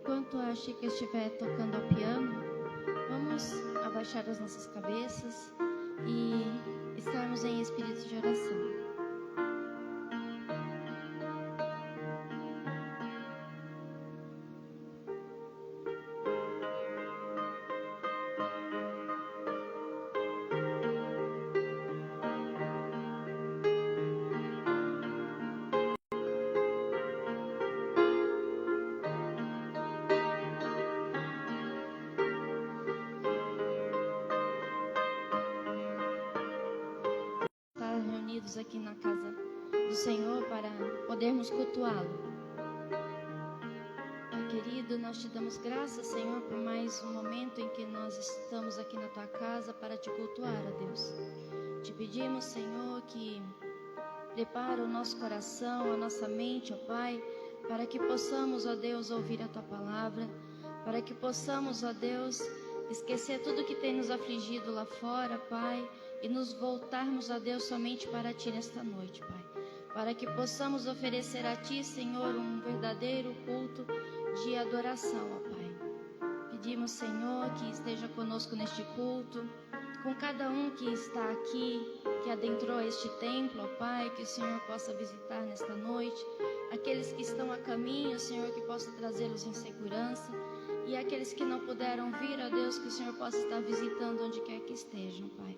Enquanto a Chica estiver tocando ao piano, vamos abaixar as nossas cabeças e estarmos em espírito de oração. Aqui na casa do Senhor para podermos cultuá-lo. Pai querido, nós te damos graças, Senhor, por mais um momento em que nós estamos aqui na tua casa para te cultuar, ó Deus. Te pedimos, Senhor, que prepara o nosso coração, a nossa mente, ó Pai, para que possamos, ó Deus, ouvir a tua palavra, para que possamos, ó Deus, esquecer tudo que tem nos afligido lá fora, Pai, e nos voltarmos a Deus somente para Ti nesta noite, Pai. Para que possamos oferecer a Ti, Senhor, um verdadeiro culto de adoração, ó Pai. Pedimos, Senhor, que esteja conosco neste culto, com cada um que está aqui, que adentrou este templo, ó Pai, que o Senhor possa visitar nesta noite. Aqueles que estão a caminho, Senhor, que possa trazê-los em segurança. E aqueles que não puderam vir, ó Deus, que o Senhor possa estar visitando onde quer que estejam, Pai.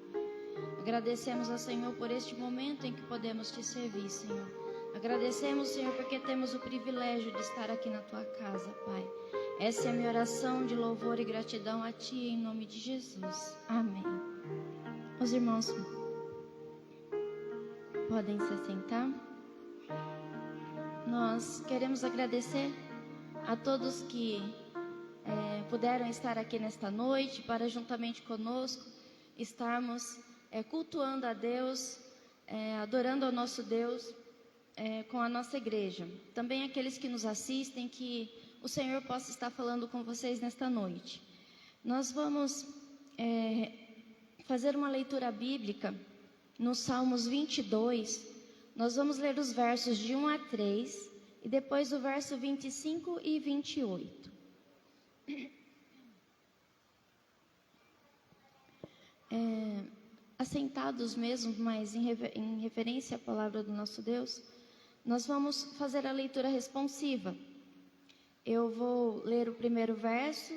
Agradecemos ao Senhor por este momento em que podemos te servir, Senhor. Agradecemos, Senhor, porque temos o privilégio de estar aqui na tua casa, Pai. Essa é a minha oração de louvor e gratidão a Ti, em nome de Jesus. Amém. Os irmãos podem se assentar. Nós queremos agradecer a todos que puderam estar aqui nesta noite para, juntamente conosco, estarmos cultuando a Deus, adorando ao nosso Deus com a nossa igreja. Também aqueles que nos assistem, que o Senhor possa estar falando com vocês nesta noite. Nós vamos fazer uma leitura bíblica no Salmos 22. Nós vamos ler os versos de 1 a 3 e depois o verso 25 e 28. Assentados mesmo, mas em referência à palavra do nosso Deus, nós vamos fazer a leitura responsiva. Eu vou ler o primeiro verso,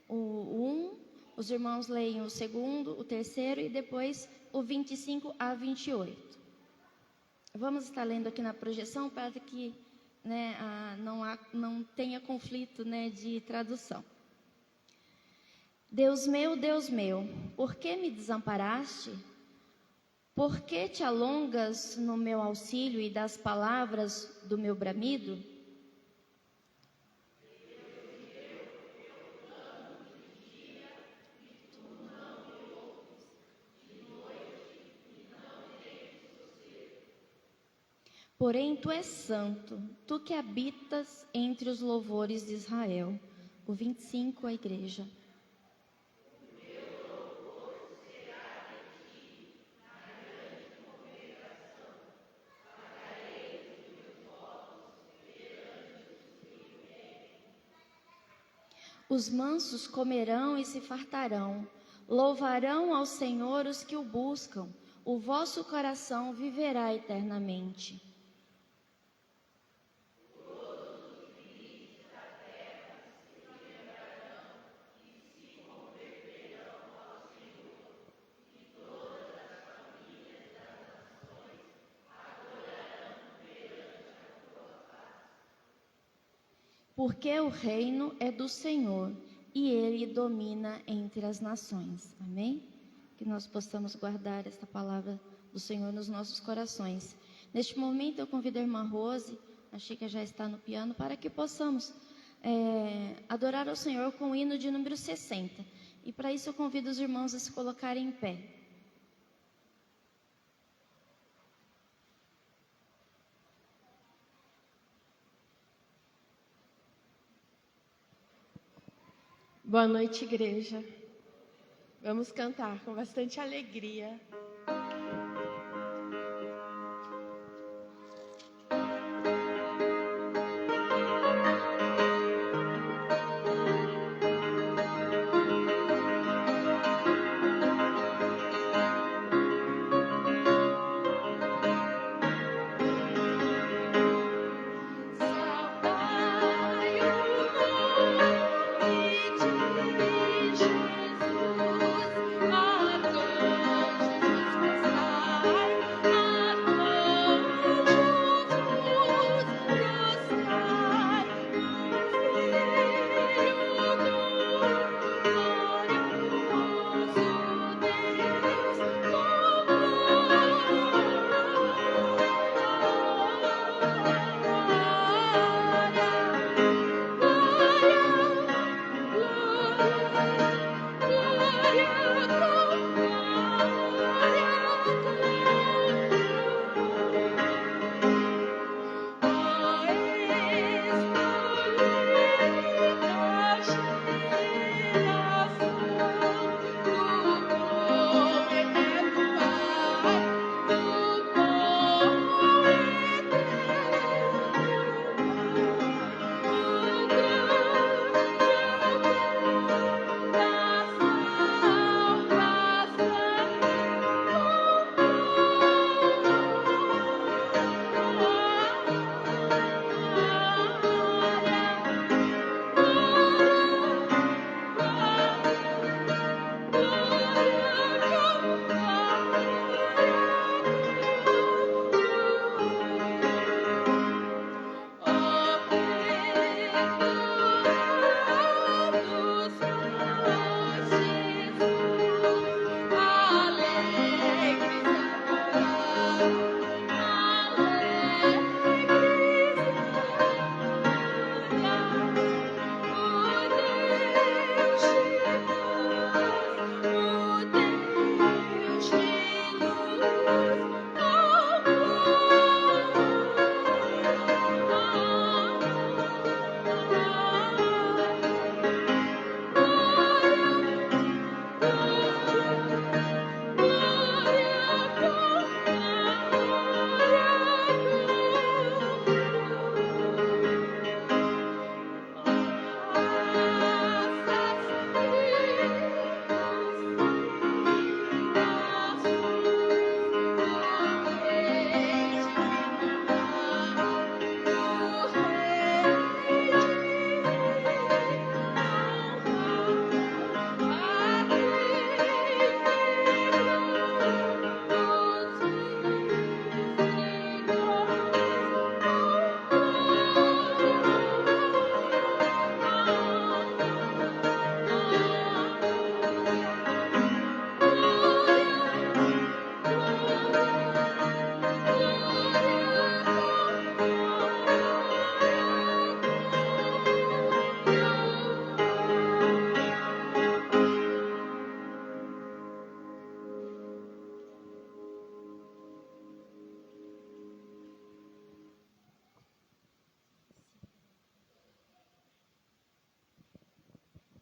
o 1, os irmãos leem o segundo, o terceiro e depois o 25 a 28. Vamos estar lendo aqui na projeção para que não tenha conflito de tradução. Deus meu, por que me desamparaste? Por que te alongas no meu auxílio e das palavras do meu bramido? Porém, tu és santo, tu que habitas entre os louvores de Israel. O 25, a igreja. Os mansos comerão e se fartarão, louvarão ao Senhor os que o buscam, o vosso coração viverá eternamente. Porque o reino é do Senhor e Ele domina entre as nações. Amém? Que nós possamos guardar esta palavra do Senhor nos nossos corações. Neste momento eu convido a irmã Rose, a Chica já está no piano, para que possamos adorar ao Senhor com o hino de número 60. E para isso eu convido os irmãos a se colocarem em pé. Boa noite, igreja. Vamos cantar com bastante alegria.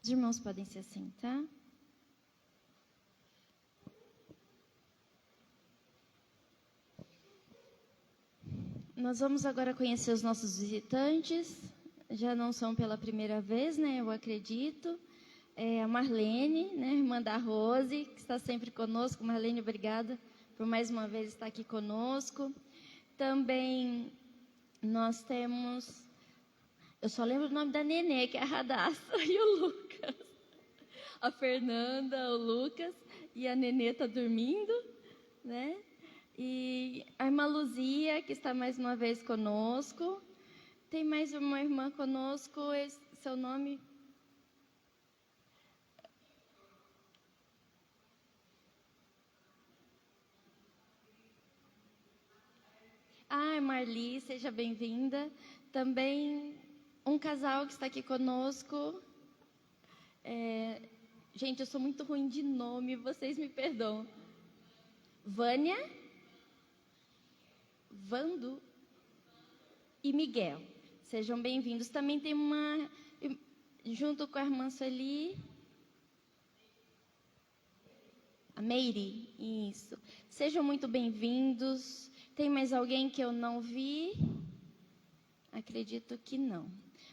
Os irmãos podem se assentar. Nós vamos agora conhecer os nossos visitantes. Já não são pela primeira vez, né? Eu acredito. A Marlene, né? Irmã da Rose, que está sempre conosco. Marlene, obrigada por mais uma vez estar aqui conosco. Também nós temos... Eu só lembro o nome da Nenê, que é a Radassa, e o Lucas. A Fernanda, o Lucas, e a Nenê está dormindo, né? E a irmã Luzia, que está mais uma vez conosco. Tem mais uma irmã conosco, seu nome... Marli, seja bem-vinda. Também um casal que está aqui conosco. Gente, eu sou muito ruim de nome, vocês me perdoam. Vânia, Vando e Miguel. Sejam bem-vindos. Também tem uma, junto com a irmã Sueli, a Meire, isso. Sejam muito bem-vindos. Tem mais alguém que eu não vi? Acredito que não.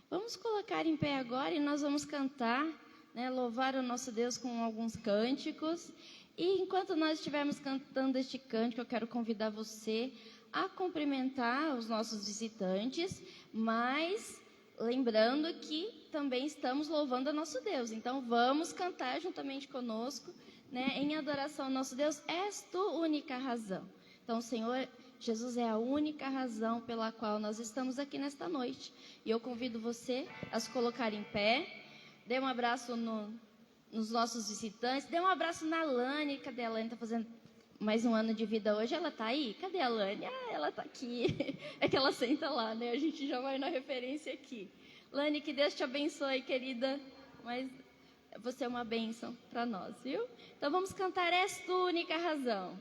Vamos colocar em pé agora e nós vamos cantar, né, louvar o nosso Deus com alguns cânticos. E enquanto nós estivermos cantando este cântico, eu quero convidar você a cumprimentar os nossos visitantes, mas lembrando que também estamos louvando o nosso Deus. Então vamos cantar juntamente conosco, né, em adoração ao nosso Deus. És tu única razão. Então, Senhor Jesus é a única razão pela qual nós estamos aqui nesta noite. E eu convido você a se colocar em pé. Dê um abraço nos nossos visitantes. Dê um abraço na Lani. Cadê a Lani? Está fazendo mais um ano de vida hoje. Ela está aí? Cadê a Lani? Ela está aqui. É que ela senta lá, né? A gente já vai na referência aqui. Lani, que Deus te abençoe, querida. Mas você é uma bênção para nós, viu? Então vamos cantar És tu única razão.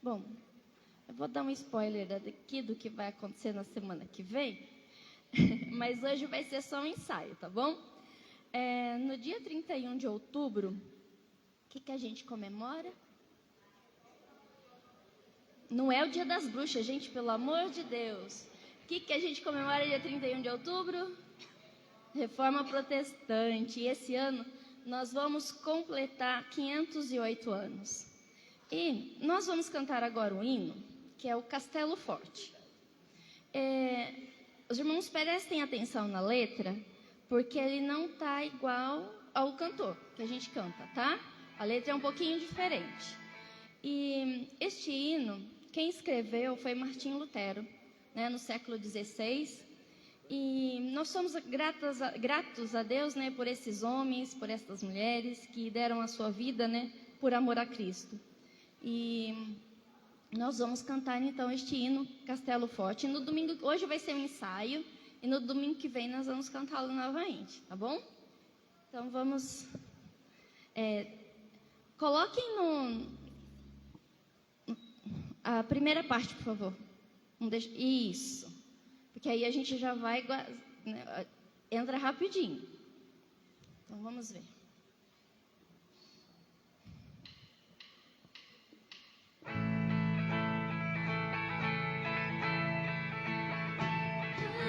Bom, eu vou dar um spoiler daqui do que vai acontecer na semana que vem, mas hoje vai ser só um ensaio, tá bom? No dia 31 de outubro, o que a gente comemora? Não é o Dia das Bruxas, gente, pelo amor de Deus. O que a gente comemora dia 31 de outubro? Reforma Protestante. E esse ano nós vamos completar 508 anos. E nós vamos cantar agora um hino, que é o Castelo Forte. Os irmãos prestem atenção na letra, porque ele não está igual ao cantor que a gente canta, tá? A letra é um pouquinho diferente. E este hino, quem escreveu foi Martinho Lutero, né, no século XVI. E nós somos gratos a Deus, né, por esses homens, por essas mulheres que deram a sua vida, né, por amor a Cristo. E nós vamos cantar então este hino, Castelo Forte. E no domingo, hoje vai ser um ensaio, e no domingo que vem nós vamos cantá-lo novamente, tá bom? Então vamos... coloquem a primeira parte, por favor. Isso. Porque aí a gente já vai... né, entra rapidinho. Então vamos ver.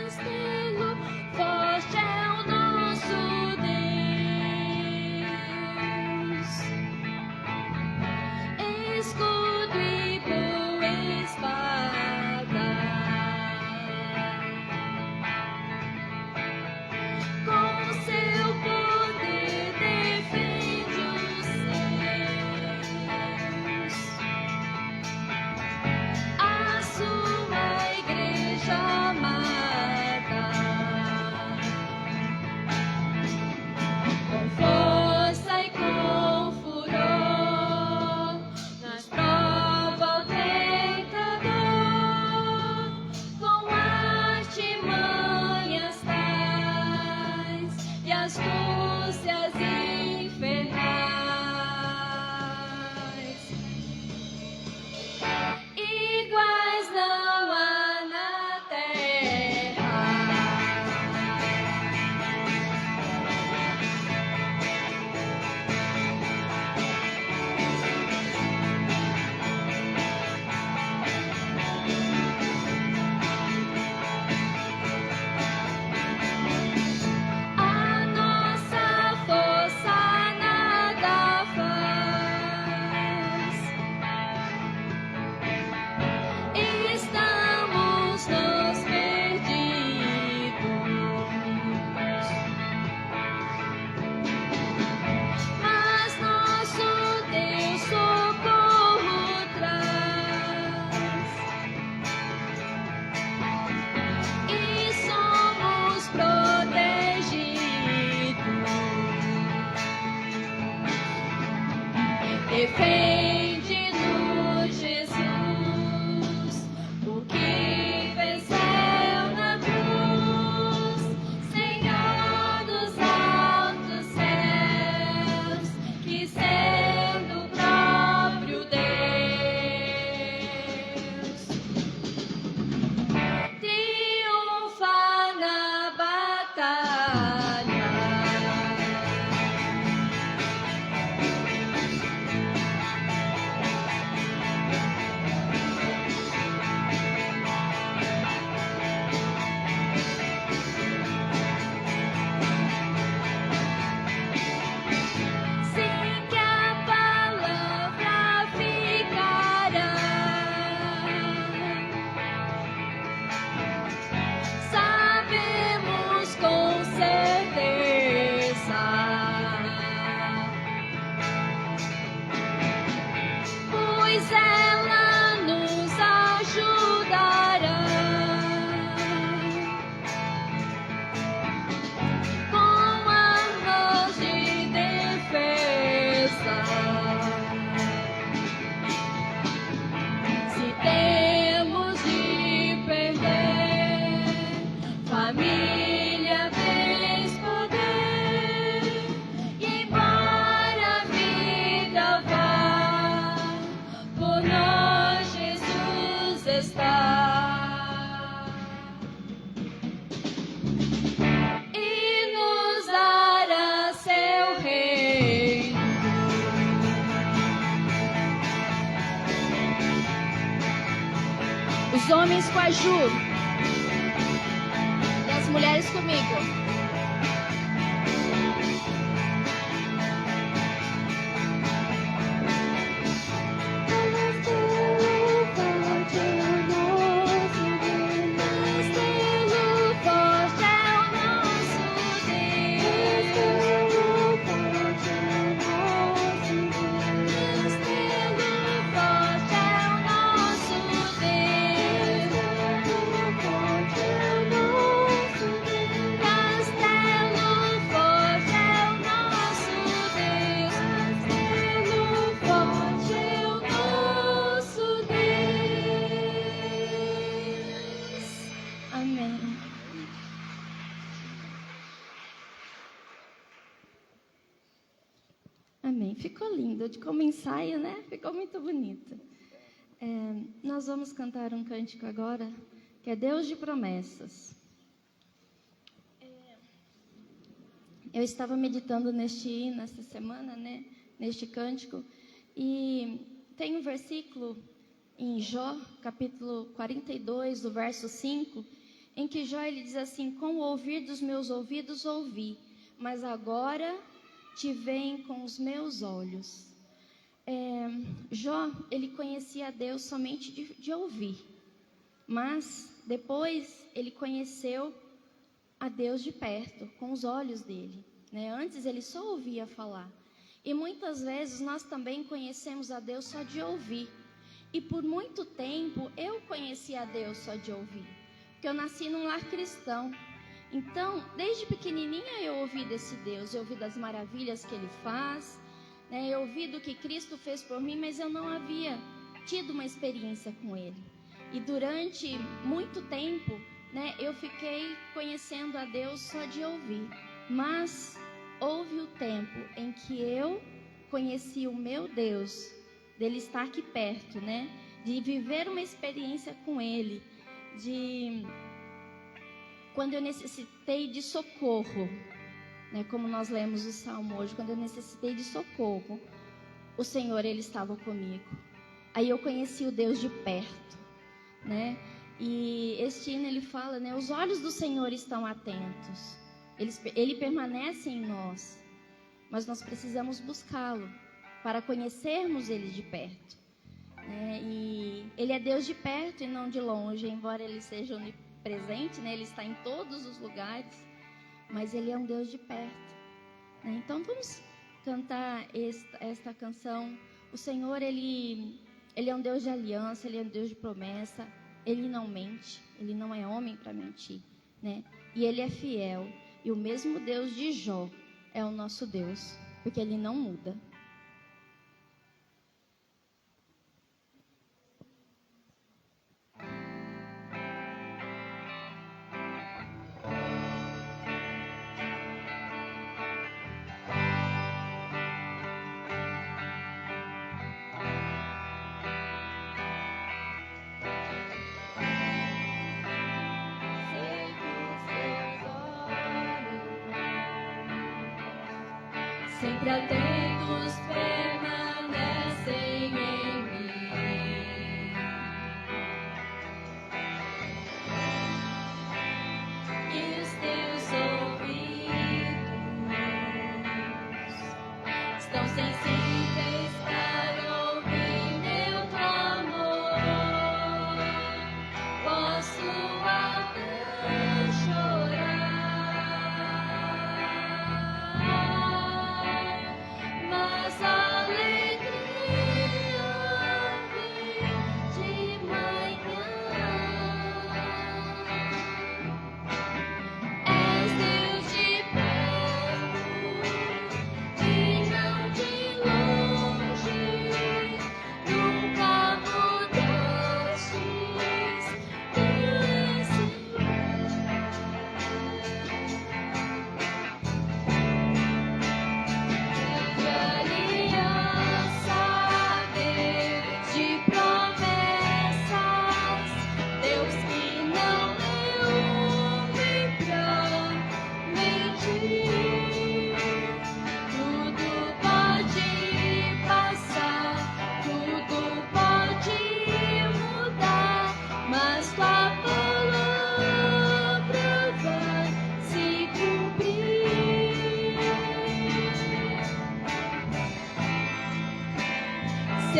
Castelo forte é o nosso Deus, escudo e boa espada, com seu poder defende os céus, a sua igreja amada. Defende-nos, Jesus, o que venceu na cruz, Senhor dos altos céus, que sendo o próprio Deus, triunfa na batalha. homens com a Ju. E as mulheres comigo. Ficou lindo, de como ensaio, né? Ficou muito bonito. Nós vamos cantar um cântico agora, que é Deus de Promessas. Eu estava meditando nesta semana, né? Neste cântico, e tem um versículo em Jó, capítulo 42, do verso 5, em que Jó ele diz assim: com o ouvir dos meus ouvidos ouvi, mas agora te veem com os meus olhos. Jó, ele conhecia a Deus somente de ouvir, mas depois ele conheceu a Deus de perto, com os olhos dele, né? Antes ele só ouvia falar. E muitas vezes nós também conhecemos a Deus só de ouvir. E por muito tempo eu conheci a Deus só de ouvir, porque eu nasci num lar cristão. Então, desde pequenininha eu ouvi desse Deus, eu ouvi das maravilhas que Ele faz, né? Eu ouvi do que Cristo fez por mim, mas eu não havia tido uma experiência com Ele. E durante muito tempo, né, eu fiquei conhecendo a Deus só de ouvir. Mas houve o tempo em que eu conheci o meu Deus, dele estar aqui perto, né, de viver uma experiência com Ele, quando eu necessitei de socorro, né, como nós lemos o Salmo hoje, quando eu necessitei de socorro, o Senhor, Ele estava comigo. Aí eu conheci o Deus de perto, né? E este hino, ele fala, né, os olhos do Senhor estão atentos, Ele permanece em nós, mas nós precisamos buscá-lo para conhecermos Ele de perto, né? E Ele é Deus de perto e não de longe, embora Ele seja onipresente, né? Ele está em todos os lugares, mas Ele é um Deus de perto, né? Então vamos cantar esta canção. O Senhor, Ele é um Deus de aliança, Ele é um Deus de promessa, Ele não mente, Ele não é homem para mentir, né? E Ele é fiel, e o mesmo Deus de Jó é o nosso Deus, porque Ele não muda. Sempre atentos permanecem em mim, e os teus ouvidos estão sensíveis para ouvir meu clamor. Posso até chorar, mas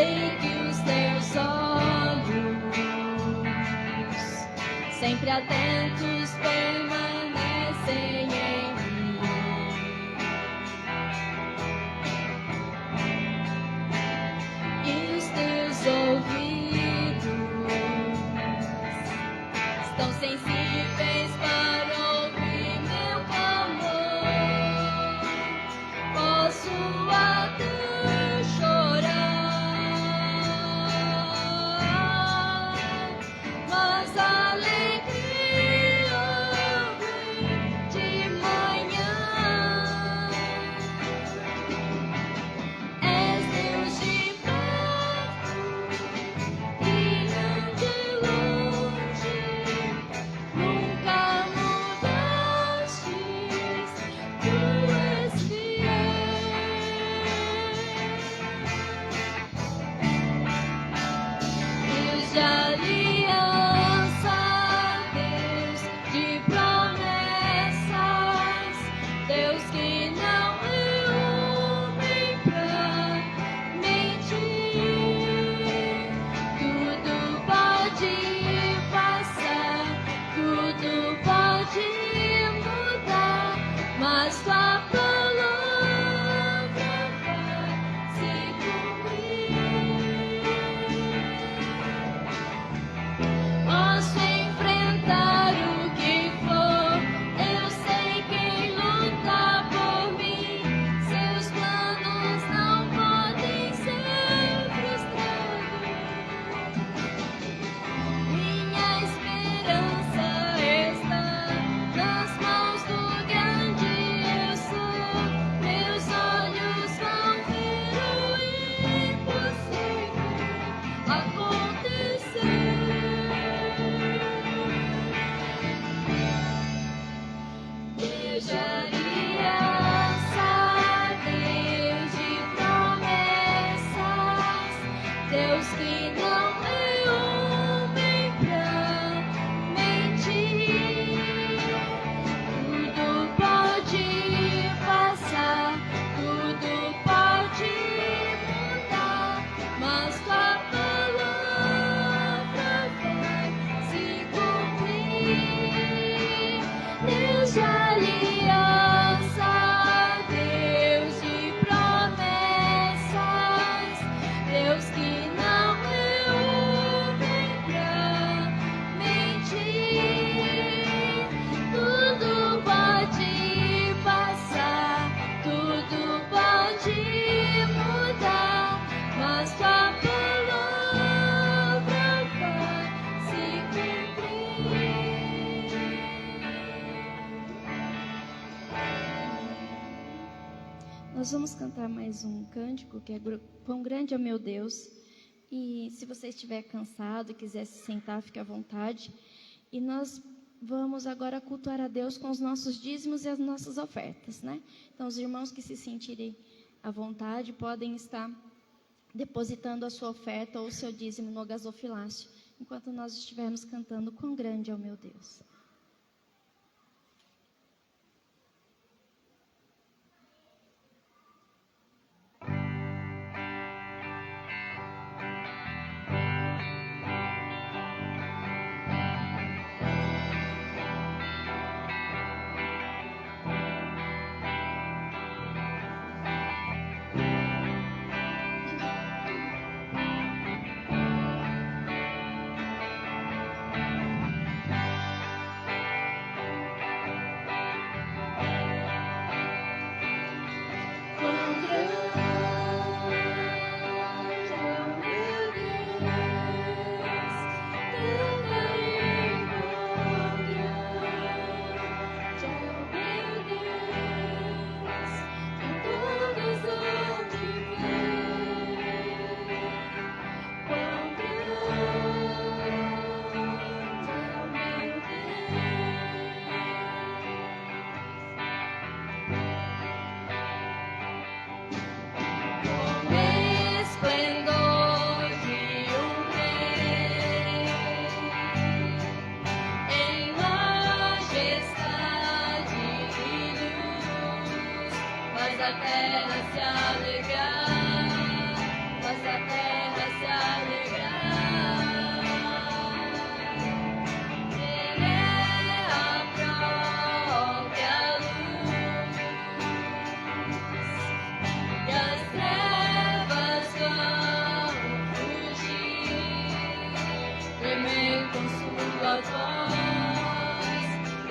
sei que os teus olhos, sempre atentos, permanecem em mim. E os teus ouvidos estão sensíveis para ouvir meu clamor. Posso até chorar, mas a alegria vem de manhã. És Deus de perto e não de longe, nunca mudastes, tu és fiel. Deus de aliança, Deus de promessas, Deus que não é homem pra mentir. Tudo pode passar, tudo pode mudar, mas tua palavra vai se cumprir. Posso enfrentar o que for, eu sei quem luta por mim. Seus planos não podem ser frustrados. Minha esperança está nas mãos do grande eu sou. Meus olhos vão ver o impossível acontecer. Deus de aliança, Deus de promessas, Deus que não é homem pra mentir. Tudo pode passar, tudo pode mudar, mas tua palavra vai se cumprir. Deus de aliança, Deus de promessas, Deus que não é homem pra mentir. Tudo pode passar, tudo pode mudar, mas tua palavra vai se cumprir. Nós vamos cantar mais um cântico que é Quão Grande é o Meu Deus. E se você estiver cansado e quiser se sentar, fique à vontade. E nós vamos agora cultuar a Deus com os nossos dízimos e as nossas ofertas, né? Então, os irmãos que se sentirem à vontade podem estar depositando a sua oferta ou o seu dízimo no gasofilácio, enquanto nós estivermos cantando Quão Grande é o Meu Deus. Faz a terra se alegrar, faz a terra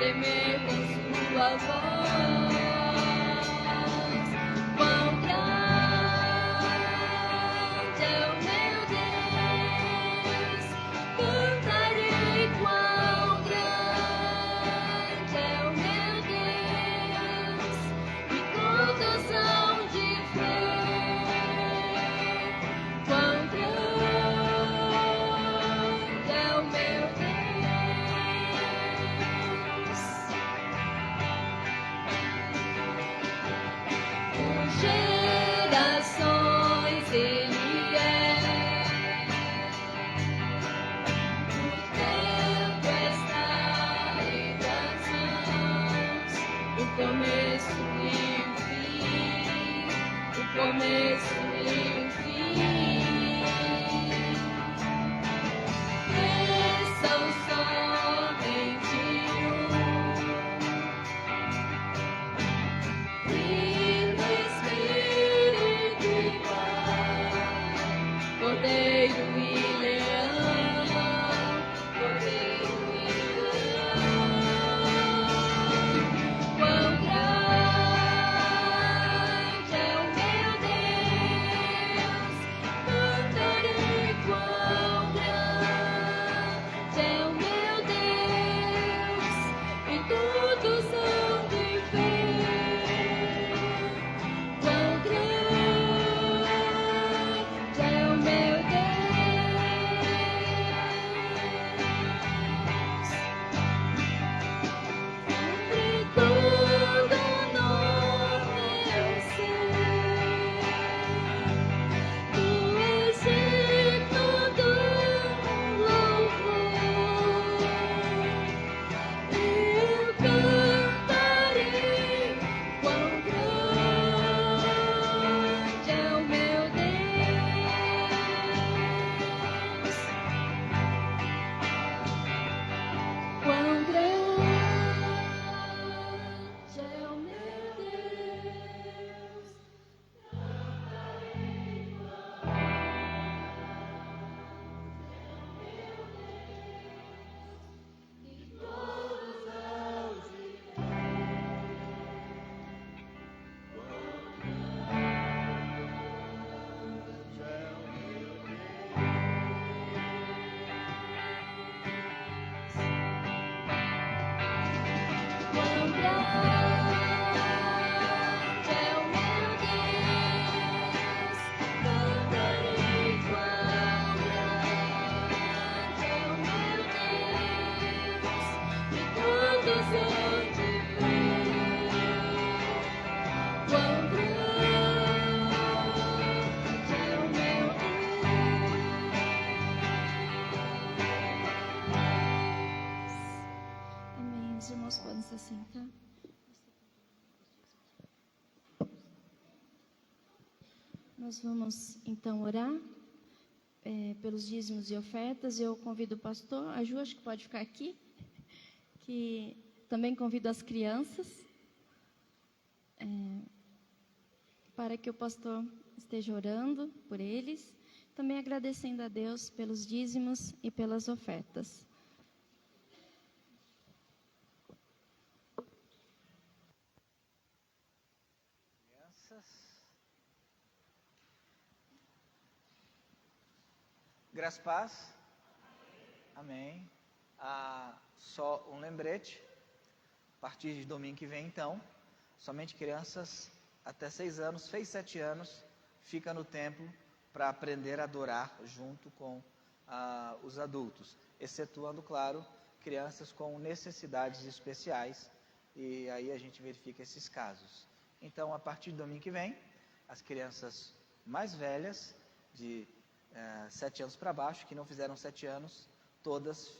tremer com sua voz. Quão grande é o meu Deus, cantarei quão grande é o meu Deus, e todos hão de ver quão grande é o meu Deus. Por gerações Ele é, o tempo está entre as mãos, o começo e o fim, o começo e o fim. São somente Filho, Espírito e Pai, Cordeiro e Leão, Cordeiro e Leão. Quão grande é o meu Deus, cantarei quão grande é o meu Deus, e todos hão de ver quão grande é o meu Deus. Sobre todo nome eu sei, tu és digno do louvor. Eu cantarei quão grande é o meu Deus, quão grande é o meu Deus. Quão grande é o meu Deus, cantarei quão grande é o meu Deus, e todos hão de ver quão grande é o meu Deus. Amém. Os irmãos podem se assentar. Nós vamos então orar pelos dízimos e ofertas. Eu convido o pastor, a Ju, acho que pode ficar aqui, que também convido as crianças, para que o pastor esteja orando por eles, também agradecendo a Deus pelos dízimos e pelas ofertas. Graça e paz. Amém. Só um lembrete. A partir de domingo que vem, então, somente crianças até 6 anos, fez 7 anos, fica no templo para aprender a adorar junto com os adultos, excetuando, claro, crianças com necessidades especiais, e aí a gente verifica esses casos. Então, a partir de domingo que vem, as crianças mais velhas, de 7 anos para baixo, que não fizeram 7 anos, todas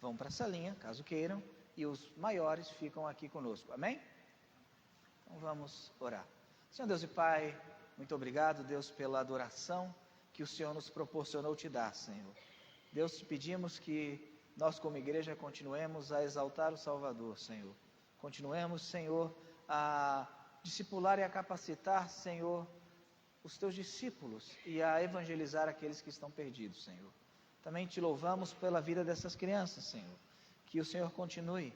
vão para a salinha, caso queiram, e os maiores ficam aqui conosco, amém? Então vamos orar. Senhor Deus e Pai, muito obrigado, Deus, pela adoração que o Senhor nos proporcionou te dar, Senhor. Deus, te pedimos que nós como igreja continuemos a exaltar o Salvador, Senhor. Continuemos, Senhor, a discipular e a capacitar, Senhor, os teus discípulos e a evangelizar aqueles que estão perdidos, Senhor. Também te louvamos pela vida dessas crianças, Senhor. Que o Senhor continue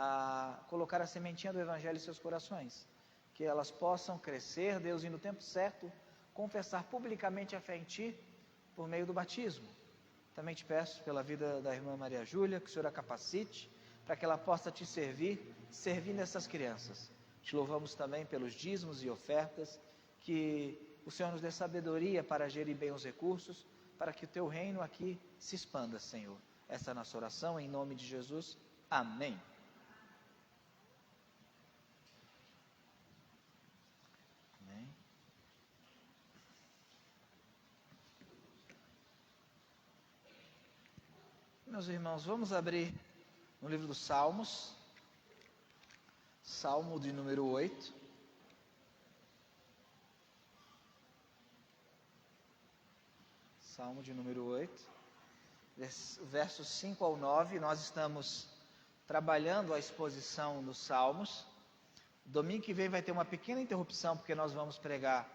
a colocar a sementinha do Evangelho em seus corações, que elas possam crescer, Deus, e no tempo certo, confessar publicamente a fé em Ti, por meio do batismo. Também te peço pela vida da irmã Maria Júlia, que o Senhor a capacite, para que ela possa Te servir, servindo essas crianças. Te louvamos também pelos dízimos e ofertas, que o Senhor nos dê sabedoria para gerir bem os recursos, para que o Teu reino aqui se expanda, Senhor. Essa é a nossa oração, em nome de Jesus. Amém. Amém. Meus irmãos, vamos abrir no livro dos Salmos, Salmo de número 8. Salmo de número 8, versos 5 ao 9, nós estamos trabalhando a exposição dos Salmos. Domingo que vem vai ter uma pequena interrupção, porque nós vamos pregar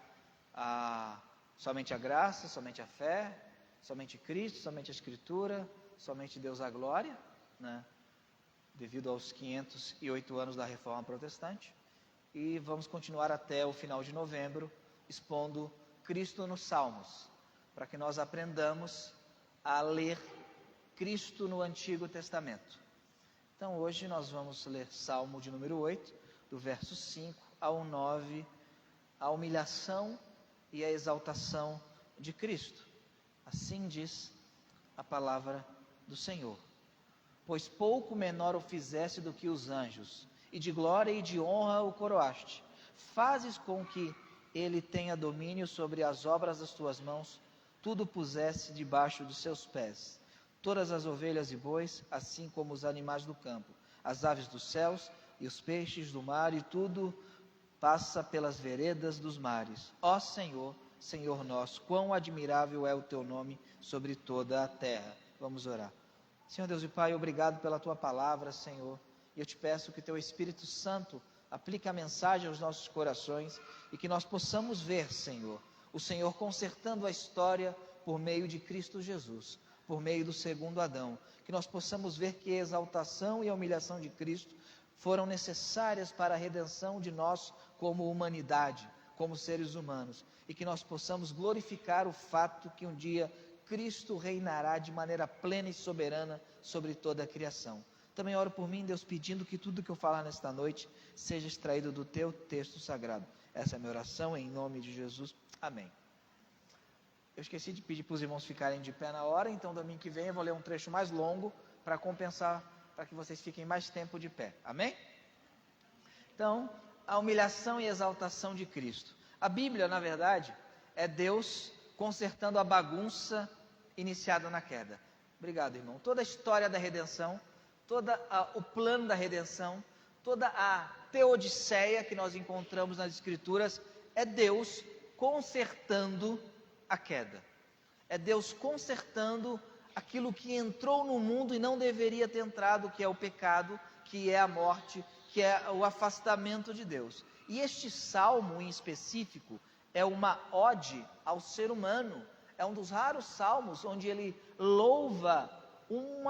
somente a graça, somente a fé, somente Cristo, somente a Escritura, somente Deus a glória, né? Devido aos 508 anos da Reforma Protestante. E vamos continuar até o final de novembro, expondo Cristo nos Salmos, para que nós aprendamos a ler Cristo no Antigo Testamento. Então hoje nós vamos ler Salmo de número 8, do verso 5 ao 9, a humilhação e a exaltação de Cristo. Assim diz a palavra do Senhor. Pois pouco menor o fizeste do que os anjos, e de glória e de honra o coroaste. Fazes com que ele tenha domínio sobre as obras das tuas mãos, tudo puseste debaixo dos seus pés, todas as ovelhas e bois, assim como os animais do campo, as aves dos céus e os peixes do mar, e tudo passa pelas veredas dos mares. Ó Senhor, Senhor nosso, quão admirável é o teu nome sobre toda a terra. Vamos orar. Senhor Deus e Pai, obrigado pela tua palavra, Senhor, e eu te peço que teu Espírito Santo aplique a mensagem aos nossos corações, e que nós possamos ver, Senhor, o Senhor consertando a história por meio de Cristo Jesus, por meio do segundo Adão, que nós possamos ver que a exaltação e a humilhação de Cristo foram necessárias para a redenção de nós como humanidade, como seres humanos, e que nós possamos glorificar o fato que um dia Cristo reinará de maneira plena e soberana sobre toda a criação. Também oro por mim, Deus, pedindo que tudo que eu falar nesta noite seja extraído do teu texto sagrado. Essa é a minha oração, em nome de Jesus. Amém. Eu esqueci de pedir para os irmãos ficarem de pé na hora, então domingo que vem eu vou ler um trecho mais longo para compensar, para que vocês fiquem mais tempo de pé. Amém? Então, a humilhação e exaltação de Cristo. A Bíblia, na verdade, é Deus consertando a bagunça iniciada na queda. Obrigado, irmão. Toda a história da redenção, o plano da redenção, toda a teodiceia que nós encontramos nas Escrituras, é Deus consertando a queda. É Deus consertando aquilo que entrou no mundo e não deveria ter entrado, que é o pecado, que é a morte, que é o afastamento de Deus. E este salmo em específico é uma ode ao ser humano. É um dos raros salmos onde ele louva um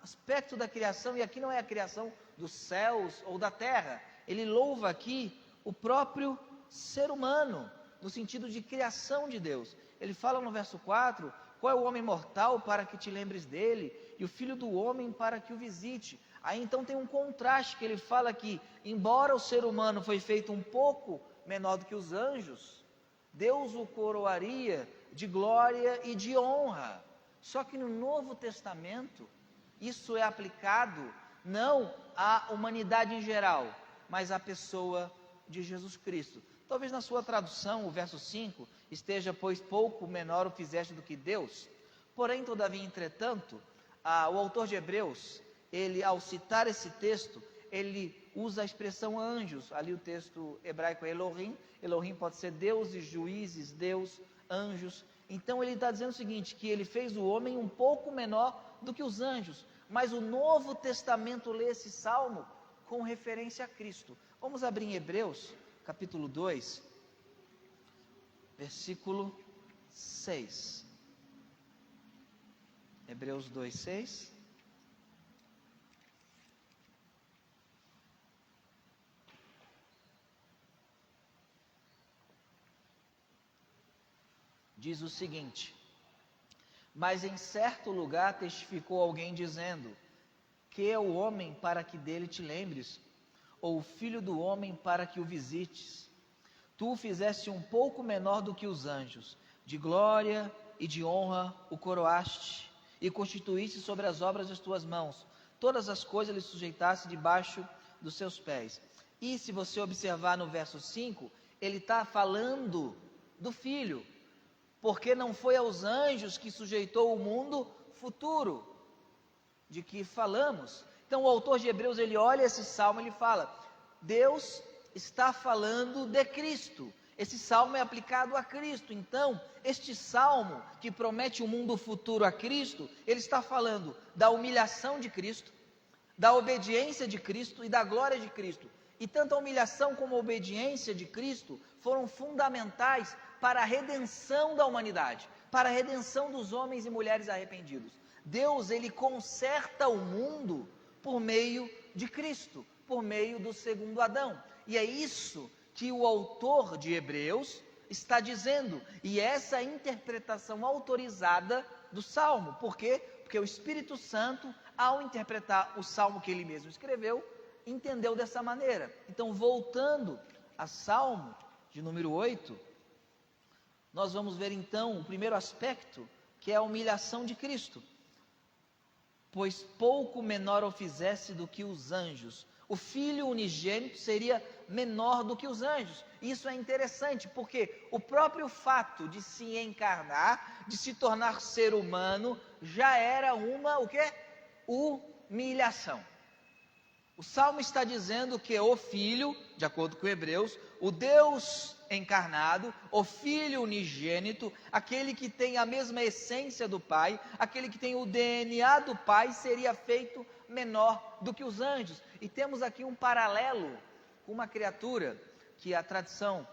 aspecto da criação, e aqui não é a criação dos céus ou da terra. Ele louva aqui o próprio ser humano, no sentido de criação de Deus. Ele fala no verso 4, qual é o homem mortal para que te lembres dele, e o filho do homem para que o visite. Aí então tem um contraste, que ele fala que, embora o ser humano foi feito um pouco menor do que os anjos, Deus o coroaria de glória e de honra. Só que no Novo Testamento, isso é aplicado não à humanidade em geral, mas à pessoa de Jesus Cristo. Talvez na sua tradução, o verso 5, esteja, pois pouco menor o fizeste do que Deus. Porém, todavia, entretanto, o autor de Hebreus, ele, ao citar esse texto, ele usa a expressão anjos. Ali o texto hebraico é Elohim. Elohim pode ser deuses, juízes, Deus, anjos. Então ele está dizendo o seguinte, que ele fez o homem um pouco menor do que os anjos. Mas o Novo Testamento lê esse salmo com referência a Cristo. Vamos abrir em Hebreus, capítulo 2, versículo 6. Hebreus 2, 6. diz o seguinte: mas em certo lugar testificou alguém dizendo: que é o homem para que dele te lembres, ou o filho do homem para que o visites? Tu o fizeste um pouco menor do que os anjos, de glória e de honra o coroaste, e constituíste sobre as obras das tuas mãos, todas as coisas lhe sujeitaste debaixo dos seus pés. E se você observar no verso 5, ele está falando do filho, porque não foi aos anjos que sujeitou o mundo futuro, de que falamos. Então o autor de Hebreus, ele olha esse salmo e ele fala: Deus está falando de Cristo, esse salmo é aplicado a Cristo. Então este salmo que promete um mundo futuro a Cristo, ele está falando da humilhação de Cristo, da obediência de Cristo e da glória de Cristo. E tanto a humilhação como a obediência de Cristo foram fundamentais para a redenção da humanidade, para a redenção dos homens e mulheres arrependidos. Deus, ele conserta o mundo por meio de Cristo, por meio do segundo Adão. E é isso que o autor de Hebreus está dizendo. E essa é a interpretação autorizada do Salmo. Por quê? Porque o Espírito Santo, ao interpretar o Salmo que ele mesmo escreveu, entendeu dessa maneira. Então, voltando a Salmo de número 8, nós vamos ver então o primeiro aspecto, que é a humilhação de Cristo. Pois pouco menor o fizesse do que os anjos. O Filho unigênito seria menor do que os anjos. Isso é interessante, porque o próprio fato de se encarnar, de se tornar ser humano, já era uma, o quê? Humilhação. O Salmo está dizendo que o Filho, de acordo com Hebreus, o Deus encarnado, o Filho unigênito, aquele que tem a mesma essência do Pai, aquele que tem o DNA do Pai, seria feito menor do que os anjos. E temos aqui um paralelo com uma criatura que a tradição,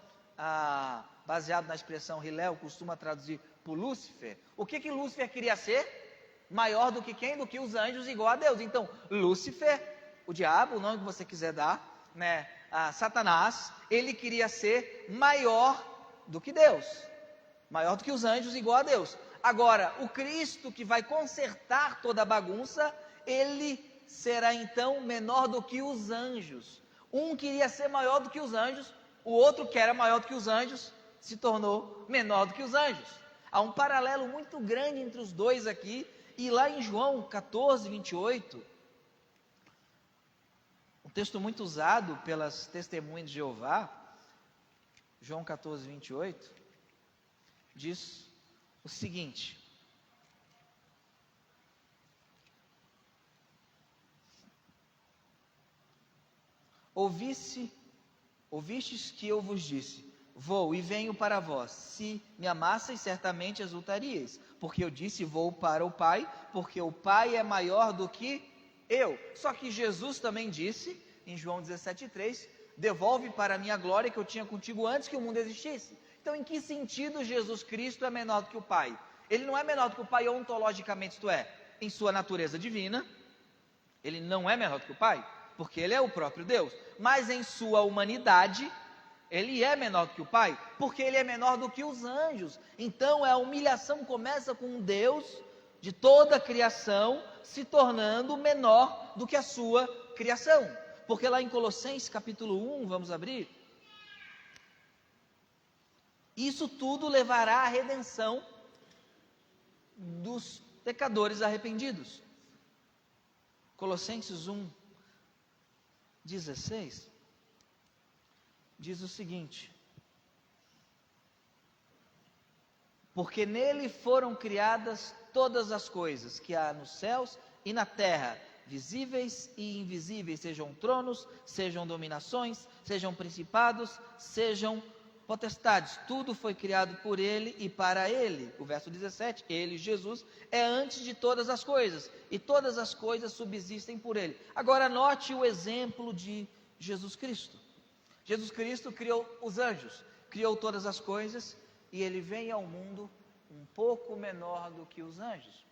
baseado na expressão Hillel, costuma traduzir por Lúcifer. O que Lúcifer queria ser? Maior do que quem? Do que os anjos, igual a Deus. Então, Lúcifer, o diabo, o nome que você quiser dar, né, Satanás, ele queria ser maior do que Deus, maior do que os anjos, igual a Deus. Agora, o Cristo que vai consertar toda a bagunça, ele será então menor do que os anjos. Um queria ser maior do que os anjos, o outro que era maior do que os anjos, se tornou menor do que os anjos. Há um paralelo muito grande entre os dois aqui, e lá em João 14, 28, um texto muito usado pelas testemunhas de Jeová, João 14, 28, diz o seguinte: ouvistes que eu vos disse, vou e venho para vós, se me amasseis, certamente exultaríeis, porque eu disse, vou para o Pai, porque o Pai é maior do que eu. Só que Jesus também disse, em João 17,3, devolve para a minha glória que eu tinha contigo antes que o mundo existisse. Então, em que sentido Jesus Cristo é menor do que o Pai? Ele não é menor do que o Pai ontologicamente, isto é, em sua natureza divina, ele não é menor do que o Pai, porque ele é o próprio Deus, mas em sua humanidade, ele é menor do que o Pai, porque ele é menor do que os anjos. Então a humilhação começa com um Deus de toda a criação se tornando menor do que a sua criação. Porque lá em Colossenses capítulo 1, vamos abrir, isso tudo levará à redenção dos pecadores arrependidos. Colossenses 1, 16, diz o seguinte: porque nele foram criadas todas as coisas que há nos céus e na terra, visíveis e invisíveis, sejam tronos, sejam dominações, sejam principados, sejam potestades, tudo foi criado por ele e para ele. O verso 17, ele, Jesus, é antes de todas as coisas, e todas as coisas subsistem por ele. Agora note o exemplo de Jesus Cristo. Jesus Cristo criou os anjos, criou todas as coisas, e ele vem ao mundo um pouco menor do que os anjos.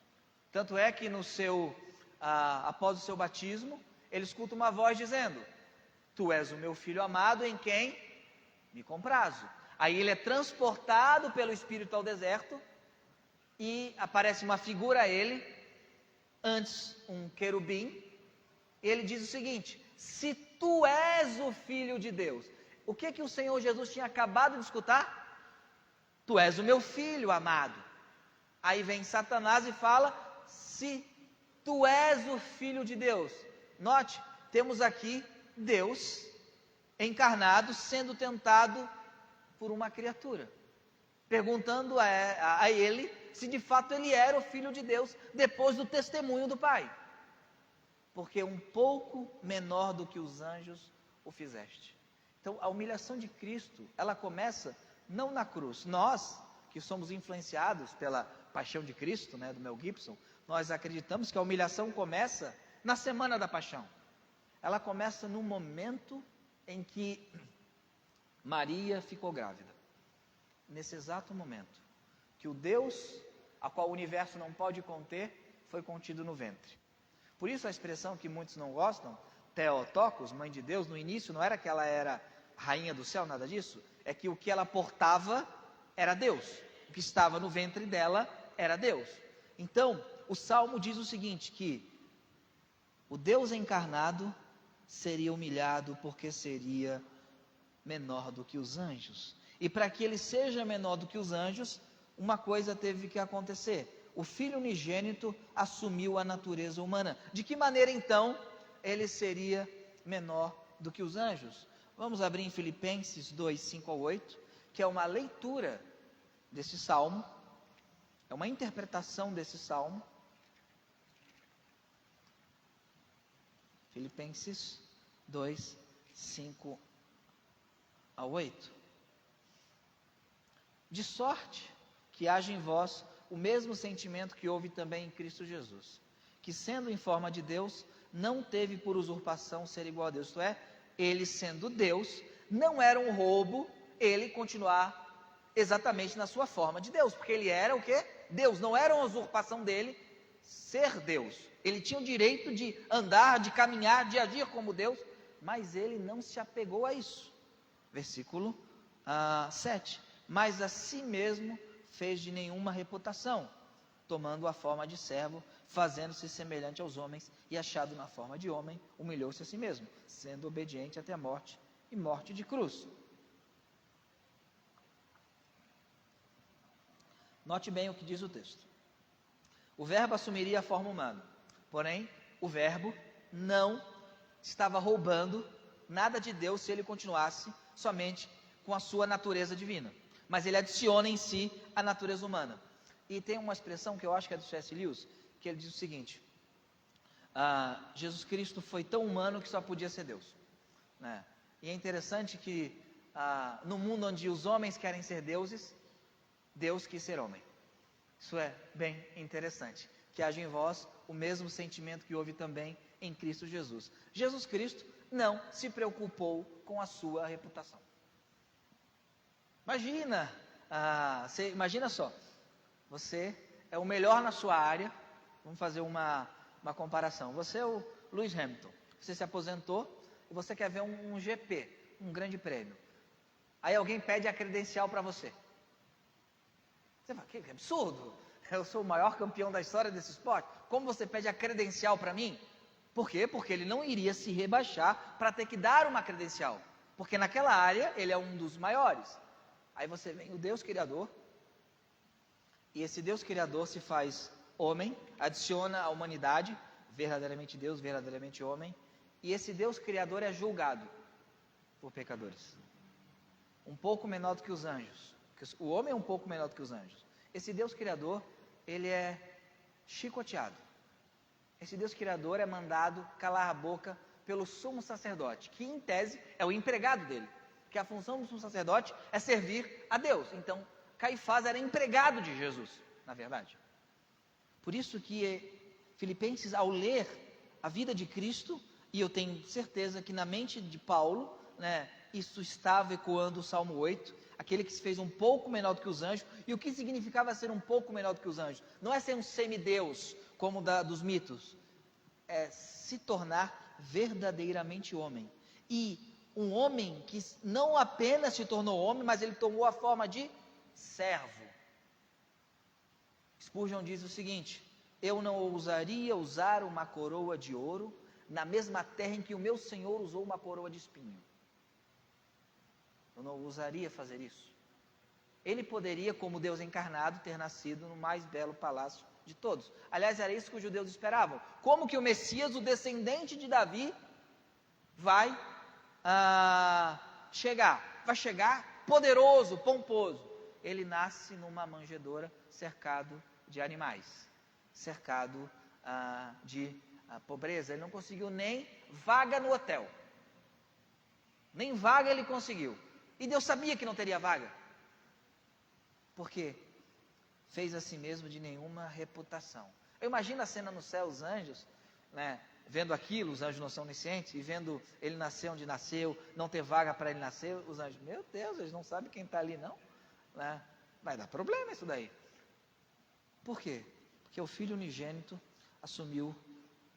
Tanto é que após o seu batismo, ele escuta uma voz dizendo: tu és o meu filho amado, em quem me comprazo. Aí ele é transportado pelo Espírito ao deserto e aparece uma figura a ele, antes um querubim, e ele diz o seguinte: se tu és o Filho de Deus. O que o Senhor Jesus tinha acabado de escutar? Tu és o meu filho amado. Aí vem Satanás e fala: se tu és o Filho de Deus. Note, temos aqui Deus encarnado sendo tentado por uma criatura, perguntando a ele se de fato ele era o Filho de Deus, depois do testemunho do Pai. Porque um pouco menor do que os anjos o fizeste. Então a humilhação de Cristo, ela começa não na cruz. Nós, que somos influenciados pela paixão de Cristo, do Mel Gibson, nós acreditamos que a humilhação começa na semana da paixão. Ela começa no momento em que Maria ficou grávida. Nesse exato momento, que o Deus, a qual o universo não pode conter, foi contido no ventre. Por isso a expressão que muitos não gostam, Theotokos, mãe de Deus, no início não era que ela era rainha do céu, nada disso. É que o que ela portava era Deus. O que estava no ventre dela era Deus. Então, o Salmo diz o seguinte, que o Deus encarnado seria humilhado porque seria menor do que os anjos. E para que ele seja menor do que os anjos, uma coisa teve que acontecer. O Filho unigênito assumiu a natureza humana. De que maneira então ele seria menor do que os anjos? Vamos abrir em Filipenses 2, 5 a 8, que é uma leitura desse salmo, é uma interpretação desse salmo. Filipenses 2, 5 a 8. De sorte que haja em vós o mesmo sentimento que houve também em Cristo Jesus, que sendo em forma de Deus, não teve por usurpação ser igual a Deus, isto é, ele sendo Deus, não era um roubo ele continuar exatamente na sua forma de Deus, porque ele era o quê? Deus, não era uma usurpação dele ser Deus, ele tinha o direito de andar, de caminhar, de agir como Deus, mas ele não se apegou a isso. Versículo 7, mas a si mesmo fez de nenhuma reputação, tomando a forma de servo, fazendo-se semelhante aos homens, e achado na forma de homem, humilhou-se a si mesmo, sendo obediente até a morte, e morte de cruz. Note bem o que diz o texto. O verbo assumiria a forma humana, porém, o verbo não estava roubando nada de Deus se ele continuasse somente com a sua natureza divina, mas ele adiciona em si a natureza humana. E tem uma expressão que eu acho que é do C.S. Lewis, que ele diz o seguinte: Jesus Cristo foi tão humano que só podia ser Deus, né? E é interessante que no mundo onde os homens querem ser deuses, Deus quis ser homem. Isso é bem interessante, que haja em vós o mesmo sentimento que houve também em Cristo Jesus. Jesus Cristo não se preocupou com a sua reputação. Imagina só, você é o melhor na sua área, vamos fazer uma comparação, você é o Lewis Hamilton, você se aposentou e você quer ver um GP, um grande prêmio, aí alguém pede a credencial para você. Você fala, que absurdo, eu sou o maior campeão da história desse esporte, como você pede a credencial para mim? Por quê? Porque ele não iria se rebaixar para ter que dar uma credencial, porque naquela área ele é um dos maiores. Aí você vem o Deus Criador, e esse Deus Criador se faz homem, adiciona a humanidade, verdadeiramente Deus, verdadeiramente homem, e esse Deus Criador é julgado por pecadores, um pouco menor do que os anjos. O homem é um pouco menor do que os anjos. Esse Deus Criador, ele é chicoteado. Esse Deus Criador é mandado calar a boca pelo sumo sacerdote, que em tese é o empregado dele, que a função do sumo sacerdote é servir a Deus. Então, Caifás era empregado de Jesus, na verdade. Por isso que Filipenses, ao ler a vida de Cristo, e eu tenho certeza que na mente de Paulo, isso estava ecoando o Salmo 8, aquele que se fez um pouco menor do que os anjos. E o que significava ser um pouco menor do que os anjos? Não é ser um semideus, como dos mitos, é se tornar verdadeiramente homem. E um homem que não apenas se tornou homem, mas ele tomou a forma de servo. Spurgeon diz o seguinte: eu não ousaria usar uma coroa de ouro na mesma terra em que o meu Senhor usou uma coroa de espinho. Eu não ousaria fazer isso. Ele poderia, como Deus encarnado, ter nascido no mais belo palácio de todos. Aliás, era isso que os judeus esperavam. Como que o Messias, o descendente de Davi, vai chegar? Vai chegar poderoso, pomposo. Ele nasce numa manjedoura, cercado de animais, cercado de pobreza. Ele não conseguiu nem vaga no hotel. Nem vaga ele conseguiu. E Deus sabia que não teria vaga. Por quê? Fez a si mesmo de nenhuma reputação. Eu imagino a cena no céu, os anjos, né, vendo aquilo, os anjos não são oniscientes, e vendo ele nascer onde nasceu, não ter vaga para ele nascer, os anjos, meu Deus, eles não sabem quem está ali não, né? Vai dar problema isso daí. Por quê? Porque o Filho unigênito assumiu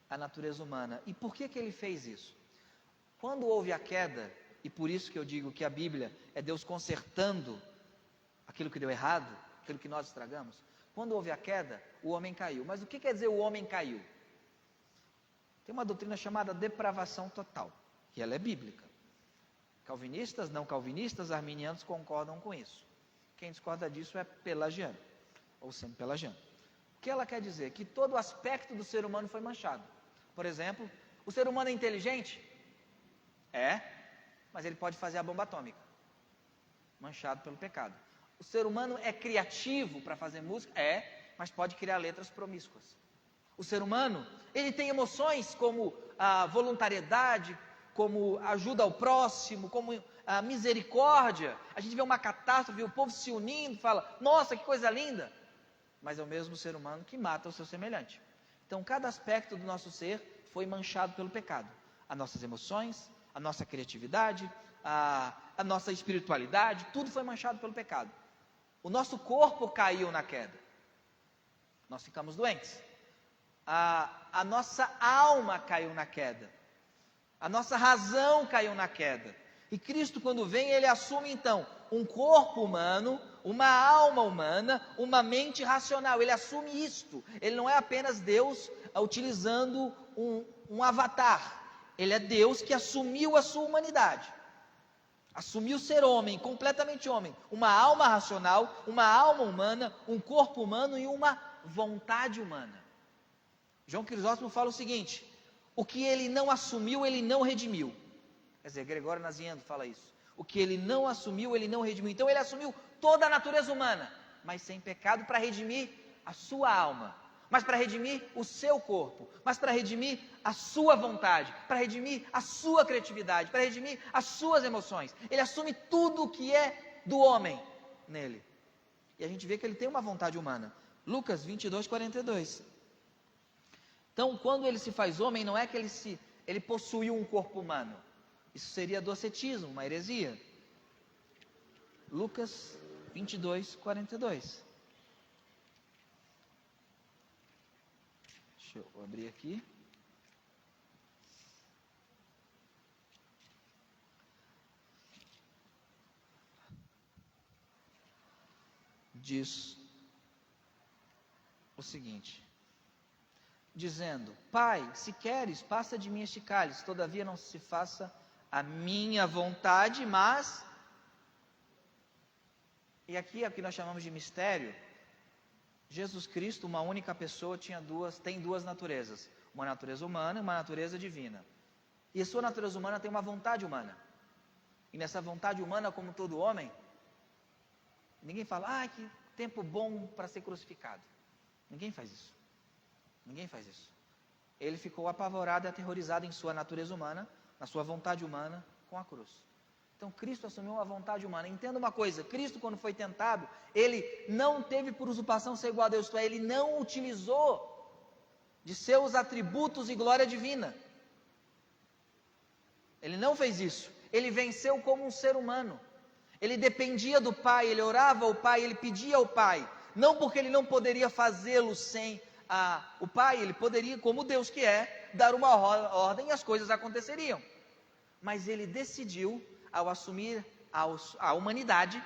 a natureza humana. E por que ele fez isso? Quando houve a queda, e por isso que eu digo que a Bíblia é Deus consertando aquilo que deu errado, aquilo que nós estragamos. Quando houve a queda, o homem caiu. Mas o que quer dizer o homem caiu? Tem uma doutrina chamada depravação total, que ela é bíblica. Calvinistas, não calvinistas, arminianos concordam com isso. Quem discorda disso é pelagiano, ou semi-pelagiano. O que ela quer dizer? Que todo aspecto do ser humano foi manchado. Por exemplo, o ser humano é inteligente? É, mas ele pode fazer a bomba atômica. Manchado pelo pecado. O ser humano é criativo para fazer música? É, mas pode criar letras promíscuas. O ser humano, ele tem emoções como a voluntariedade, como ajuda ao próximo, como a misericórdia. A gente vê uma catástrofe, o povo se unindo, fala, nossa, que coisa linda. Mas é o mesmo ser humano que mata o seu semelhante. Então, cada aspecto do nosso ser foi manchado pelo pecado. As nossas emoções, a nossa criatividade, a nossa espiritualidade, tudo foi manchado pelo pecado. O nosso corpo caiu na queda. Nós ficamos doentes. A nossa alma caiu na queda. A nossa razão caiu na queda. E Cristo, quando vem, ele assume então um corpo humano, uma alma humana, uma mente racional. Ele assume isto. Ele não é apenas Deus utilizando um avatar. Ele é Deus que assumiu a sua humanidade. Assumiu ser homem, completamente homem. Uma alma racional, uma alma humana, um corpo humano e uma vontade humana. João Crisóstomo fala o seguinte: o que ele não assumiu, ele não redimiu. Quer dizer, Gregório Nazianzo fala isso. O que ele não assumiu, ele não redimiu. Então ele assumiu toda a natureza humana, mas sem pecado, para redimir a sua alma, mas para redimir o seu corpo, mas para redimir a sua vontade, para redimir a sua criatividade, para redimir as suas emoções. Ele assume tudo o que é do homem nele. E a gente vê que ele tem uma vontade humana. Lucas 22, 42. Então, quando ele se faz homem, não é que ele possuiu um corpo humano. Isso seria docetismo, uma heresia. Lucas 22, 42. Deixa eu abrir aqui. Diz o seguinte: dizendo, Pai, se queres, passa de mim este cálice, todavia não se faça a minha vontade, mas... E aqui é o que nós chamamos de mistério. Jesus Cristo, uma única pessoa, tem duas naturezas, uma natureza humana e uma natureza divina. E a sua natureza humana tem uma vontade humana. E nessa vontade humana, como todo homem, ninguém fala, que tempo bom para ser crucificado. Ninguém faz isso. Ninguém faz isso. Ele ficou apavorado e aterrorizado em sua natureza humana, na sua vontade humana, com a cruz. Então Cristo assumiu uma vontade humana. Entenda uma coisa, Cristo quando foi tentado, ele não teve por usurpação ser igual a Deus, ele não utilizou de seus atributos e glória divina. Ele não fez isso. Ele venceu como um ser humano. Ele dependia do Pai, ele orava ao Pai, ele pedia ao Pai. Não porque ele não poderia fazê-lo sem o Pai, ele poderia, como Deus que é, dar uma ordem e as coisas aconteceriam. mas ele decidiu, ao assumir a humanidade,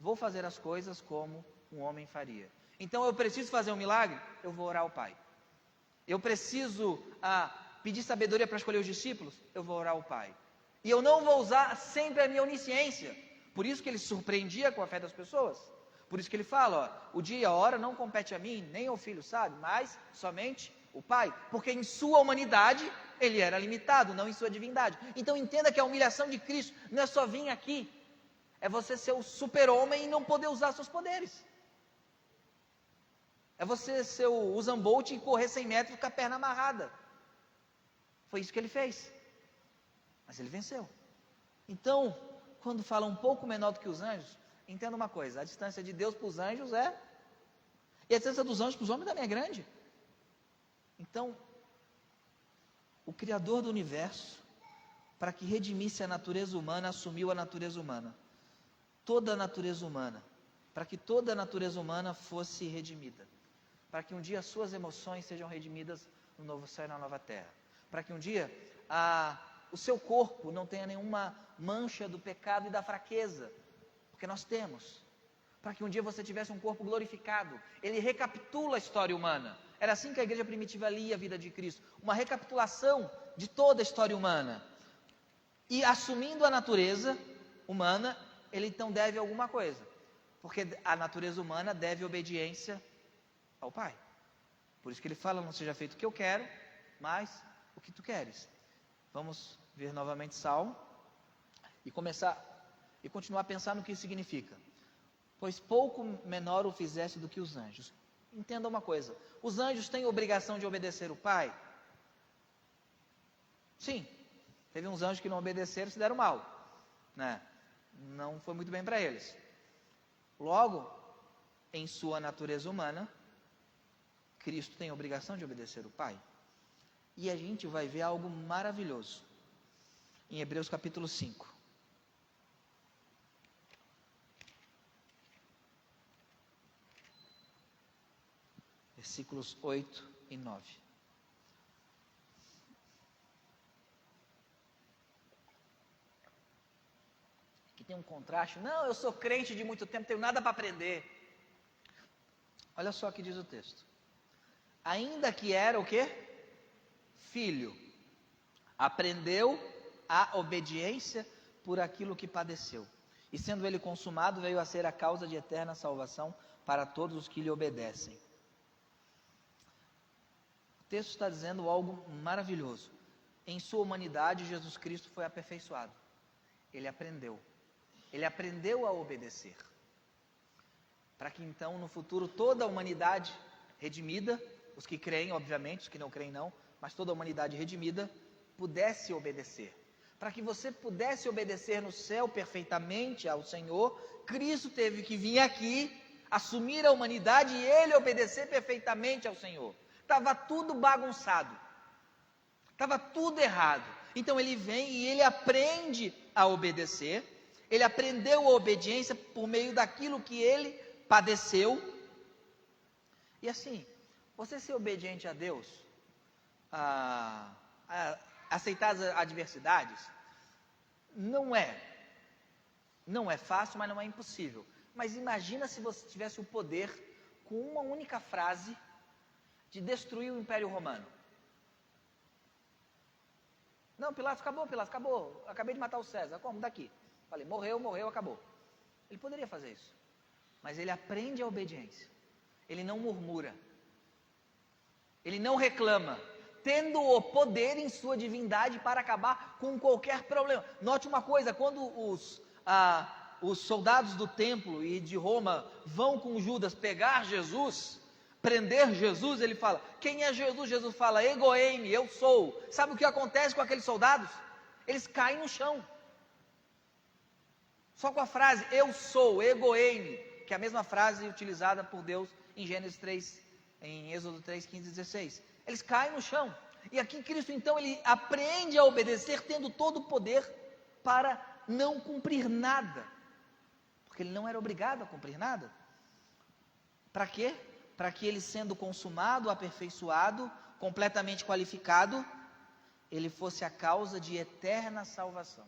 vou fazer as coisas como um homem faria. Então eu preciso fazer um milagre, eu vou orar ao Pai. Eu preciso pedir sabedoria para escolher os discípulos, eu vou orar ao Pai. E eu não vou usar sempre a minha onisciência. Por isso que ele se surpreendia com a fé das pessoas. Por isso que ele fala, o dia e a hora não compete a mim, nem ao Filho, sabe? Mas somente o Pai. Porque em sua humanidade, ele era limitado, não em sua divindade. Então entenda que a humilhação de Cristo não é só vir aqui. É você ser o super-homem e não poder usar seus poderes. É você ser o Usain Bolt e correr 100 metros com a perna amarrada. Foi isso que ele fez. Mas ele venceu. Então, quando fala um pouco menor do que os anjos, entenda uma coisa, a distância de Deus para os anjos é... E a distância dos anjos para os homens também é grande. Então, o Criador do Universo, para que redimisse a natureza humana, assumiu a natureza humana. Toda a natureza humana. Para que toda a natureza humana fosse redimida. Para que um dia as suas emoções sejam redimidas no novo céu e na nova terra. Para que um dia o seu corpo não tenha nenhuma mancha do pecado e da fraqueza, porque nós temos. Para que um dia você tivesse um corpo glorificado. Ele recapitula a história humana. Era assim que a igreja primitiva lia a vida de Cristo. Uma recapitulação de toda a história humana. E assumindo a natureza humana, ele então deve alguma coisa. Porque a natureza humana deve obediência ao Pai. Por isso que ele fala, não seja feito o que eu quero, mas o que tu queres. Vamos ver novamente Salmo e continuar a pensar no que isso significa. Pois pouco menor o fizeste do que os anjos. Entenda uma coisa, os anjos têm obrigação de obedecer o Pai? Sim, teve uns anjos que não obedeceram e se deram mal, né? Não foi muito bem para eles. Logo, em sua natureza humana, Cristo tem a obrigação de obedecer o Pai. E a gente vai ver algo maravilhoso em Hebreus capítulo 5. Versículos 8 e 9. Aqui tem um contraste. Não, eu sou crente de muito tempo, tenho nada para aprender. Olha só o que diz o texto. Ainda que era o quê? Filho. Aprendeu a obediência por aquilo que padeceu. E sendo ele consumado, veio a ser a causa de eterna salvação para todos os que lhe obedecem. O texto está dizendo algo maravilhoso. Em sua humanidade, Jesus Cristo foi aperfeiçoado. Ele aprendeu. Ele aprendeu a obedecer. Para que então, no futuro, toda a humanidade redimida, os que creem, obviamente, os que não creem não, mas toda a humanidade redimida, pudesse obedecer. Para que você pudesse obedecer no céu perfeitamente ao Senhor, Cristo teve que vir aqui, assumir a humanidade e ele obedecer perfeitamente ao Senhor. Estava tudo bagunçado. Estava tudo errado. Então ele vem e ele aprende a obedecer. Ele aprendeu a obediência por meio daquilo que ele padeceu. E assim, você ser obediente a Deus, aceitar as adversidades, não é fácil, mas não é impossível. Mas imagina se você tivesse o poder, com uma única frase, de destruir o Império Romano. Não, Pilatos, acabou. Acabei de matar o César. Como? Daqui. Falei, morreu, acabou. Ele poderia fazer isso. Mas ele aprende a obediência. Ele não murmura. Ele não reclama. Tendo o poder em sua divindade para acabar com qualquer problema. Note uma coisa, quando os soldados do templo e de Roma vão com Judas pegar Jesus, prender Jesus, ele fala, quem é Jesus? Jesus fala, ego eimi, eu sou. Sabe o que acontece com aqueles soldados? Eles caem no chão. Só com a frase, eu sou, ego eimi, que é a mesma frase utilizada por Deus em Gênesis 3, em Êxodo 3, 15 e 16. Eles caem no chão. E aqui Cristo então, ele aprende a obedecer, tendo todo o poder para não cumprir nada. Porque ele não era obrigado a cumprir nada. Para quê? Para que ele, sendo consumado, aperfeiçoado, completamente qualificado, ele fosse a causa de eterna salvação.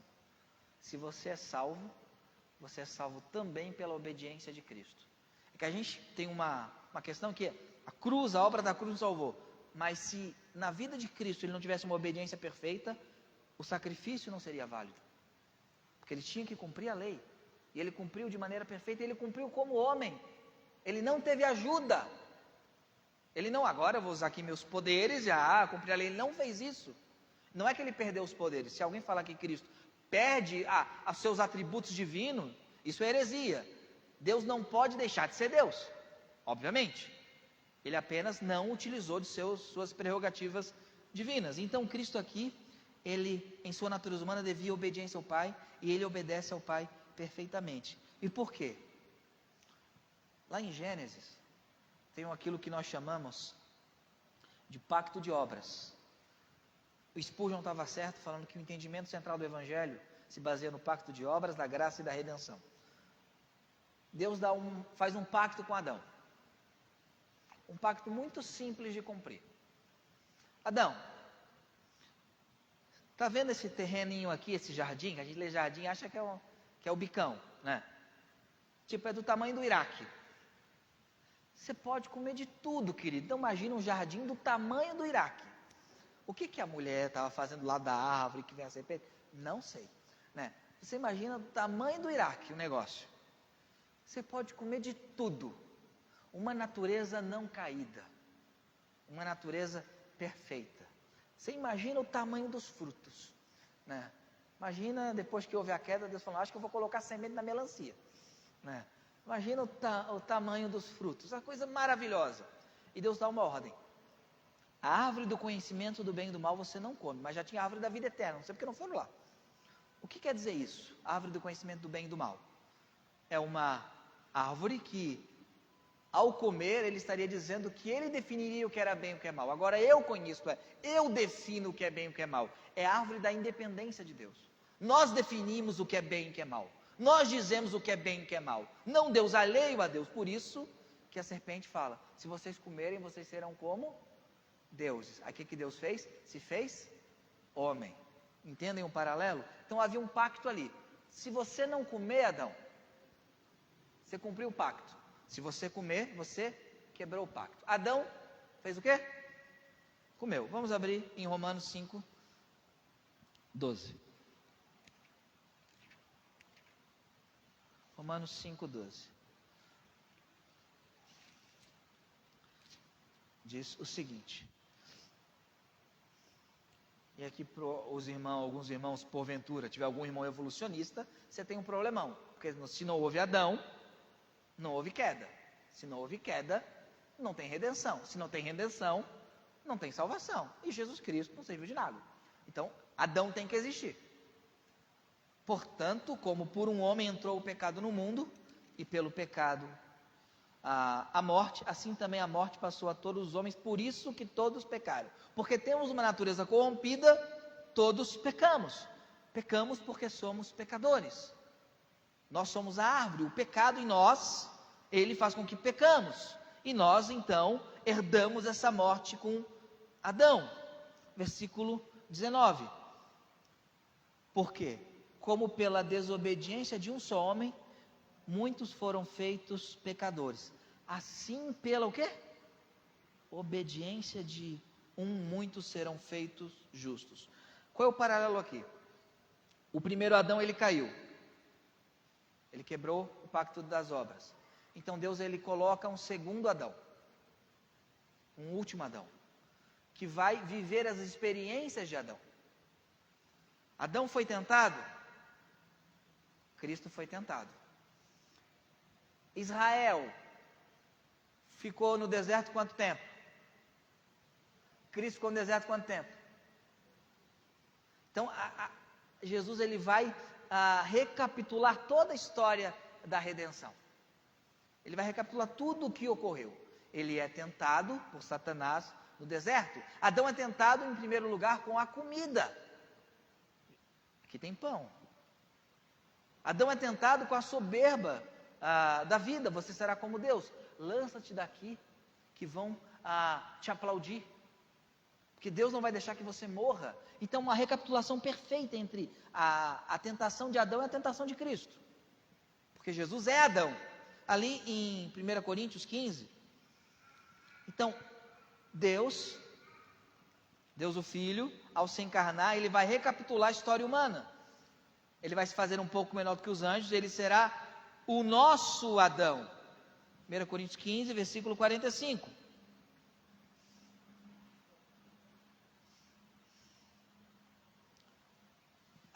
Se você é salvo também pela obediência de Cristo. É que a gente tem uma questão que a obra da cruz nos salvou. Mas se na vida de Cristo ele não tivesse uma obediência perfeita, o sacrifício não seria válido. Porque ele tinha que cumprir a lei. E ele cumpriu de maneira perfeita, e ele cumpriu como homem. Ele não teve ajuda. Ele não, agora eu vou usar aqui meus poderes, cumprir a lei. Ele não fez isso. Não é que ele perdeu os poderes. Se alguém falar que Cristo perde os seus atributos divinos, isso é heresia. Deus não pode deixar de ser Deus, obviamente. Ele apenas não utilizou de suas prerrogativas divinas. Então Cristo aqui, ele em sua natureza humana devia obediência ao Pai, e ele obedece ao Pai perfeitamente. E por quê? Lá em Gênesis, tem aquilo que nós chamamos de pacto de obras. O Spurgeon estava certo, falando que o entendimento central do Evangelho se baseia no pacto de obras, da graça e da redenção. Deus faz um pacto com Adão. Um pacto muito simples de cumprir. Adão, está vendo esse terreninho aqui, esse jardim? A gente lê jardim e acha que é o bicão, né? Tipo, é do tamanho do Iraque. Você pode comer de tudo, querido. Então imagina um jardim do tamanho do Iraque. O que a mulher estava fazendo lá da árvore que vem a serpente? Não sei, né? Você imagina do tamanho do Iraque o negócio. Você pode comer de tudo. Uma natureza não caída. Uma natureza perfeita. Você imagina o tamanho dos frutos, né? Imagina, depois que houve a queda, Deus falou, acho que eu vou colocar semente na melancia, né? Imagina o tamanho dos frutos, uma coisa maravilhosa. E Deus dá uma ordem. A árvore do conhecimento do bem e do mal você não come, mas já tinha a árvore da vida eterna, não sei porque não foram lá. O que quer dizer isso? A árvore do conhecimento do bem e do mal. É uma árvore que, ao comer, ele estaria dizendo que ele definiria o que era bem e o que é mal. Agora eu conheço, eu defino o que é bem e o que é mal. É a árvore da independência de Deus. Nós definimos o que é bem e o que é mal. Nós dizemos o que é bem e o que é mal. Não Deus alheio a Deus. Por isso que a serpente fala, se vocês comerem, vocês serão como deuses. Aí o que Deus fez? Se fez homem. Entendem o paralelo? Então havia um pacto ali. Se você não comer, Adão, você cumpriu o pacto. Se você comer, você quebrou o pacto. Adão fez o quê? Comeu. Vamos abrir em Romanos 5, 12. Romanos 5, 12. Diz o seguinte. E aqui para os irmãos, alguns irmãos, porventura, tiver algum irmão evolucionista, você tem um problemão. Porque se não houve Adão, não houve queda. Se não houve queda, não tem redenção. Se não tem redenção, não tem salvação. E Jesus Cristo não serviu de nada. Então, Adão tem que existir. Portanto, como por um homem entrou o pecado no mundo, e pelo pecado a morte, assim também a morte passou a todos os homens, por isso que todos pecaram. Porque temos uma natureza corrompida, todos pecamos. Pecamos porque somos pecadores. Nós somos a árvore, o pecado em nós, ele faz com que pecamos. E nós, então, herdamos essa morte com Adão. Versículo 19. Por quê? Como pela desobediência de um só homem, muitos foram feitos pecadores. Assim, pela o quê? Obediência de muitos serão feitos justos. Qual é o paralelo aqui? O primeiro Adão, ele caiu. Ele quebrou o pacto das obras. Então Deus, ele coloca um segundo Adão. Um último Adão. Que vai viver as experiências de Adão. Adão foi tentado? Cristo foi tentado. Israel ficou no deserto quanto tempo? Cristo ficou no deserto quanto tempo? Então, Jesus, ele vai recapitular toda a história da redenção. Ele vai recapitular tudo o que ocorreu. Ele é tentado por Satanás no deserto. Adão é tentado, em primeiro lugar, com a comida. Aqui tem pão. Adão é tentado com a soberba da vida. Você será como Deus. Lança-te daqui, que vão te aplaudir. porque Deus não vai deixar que você morra. Então, uma recapitulação perfeita entre a tentação de Adão e a tentação de Cristo, porque Jesus é Adão, ali em 1 Coríntios 15. Então, Deus o Filho, ao se encarnar, ele vai recapitular a história humana. Ele vai se fazer um pouco menor do que os anjos, ele será o nosso Adão. 1 Coríntios 15, versículo 45.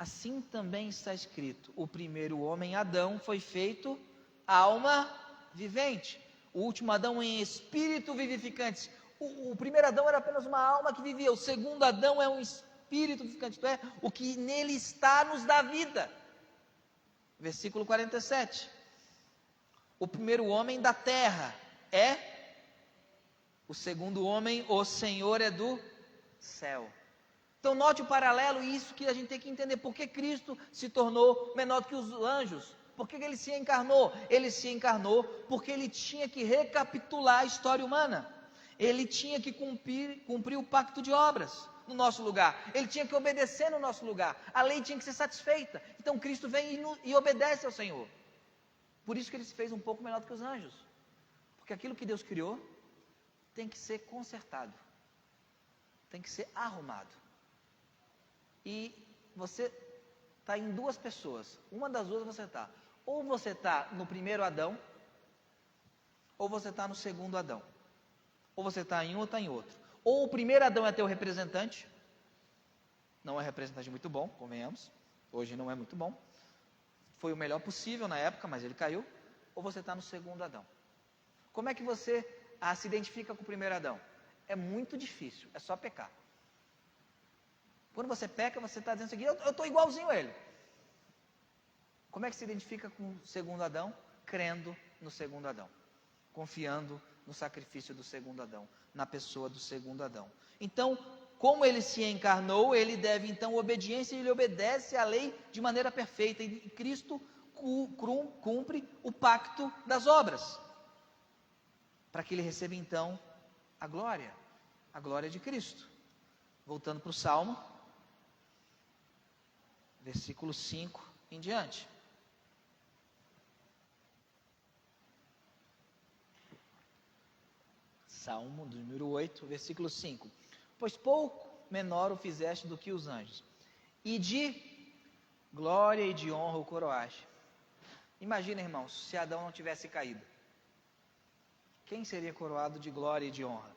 Assim também está escrito: o primeiro homem, Adão, foi feito alma vivente. O último Adão em espírito vivificante. O primeiro Adão era apenas uma alma que vivia. O segundo Adão é um espírito vivificante. Isto é, o que nele está nos dá vida. Versículo 47. O primeiro homem da terra é, o segundo homem, o Senhor é do céu. Então note o paralelo, e isso que a gente tem que entender. Por que Cristo se tornou menor do que os anjos? Por que ele se encarnou? Ele se encarnou porque ele tinha que recapitular a história humana. Ele tinha que cumprir o pacto de obras no nosso lugar. Ele tinha que obedecer no nosso lugar. A lei tinha que ser satisfeita. Então Cristo vem e obedece ao Senhor. Por isso que ele se fez um pouco menor do que os anjos. Porque aquilo que Deus criou tem que ser consertado. Tem que ser arrumado. E você está em duas pessoas. Uma das duas você está. Ou você está no primeiro Adão, ou você está no segundo Adão. Ou você está em um ou está em outro. Ou o primeiro Adão é teu representante. Não é representante muito bom, convenhamos. Hoje não é muito bom. Foi o melhor possível na época, mas ele caiu. Ou você está no segundo Adão. Como é que você se identifica com o primeiro Adão? É muito difícil, é só pecar. Quando você peca, você está dizendo o seguinte: eu estou igualzinho a ele. Como é que se identifica com o segundo Adão? Crendo no segundo Adão. Confiando no sacrifício do segundo Adão, na pessoa do segundo Adão. Então, como ele se encarnou, ele deve então obediência, e ele obedece à lei de maneira perfeita, e Cristo cumpre o pacto das obras, para que ele receba então a glória de Cristo. Voltando para o Salmo, versículo 5 em diante. Salmo número 8, versículo 5. Pois pouco menor o fizeste do que os anjos, e de glória e de honra o coroaste. Imagina, irmãos, se Adão não tivesse caído. Quem seria coroado de glória e de honra?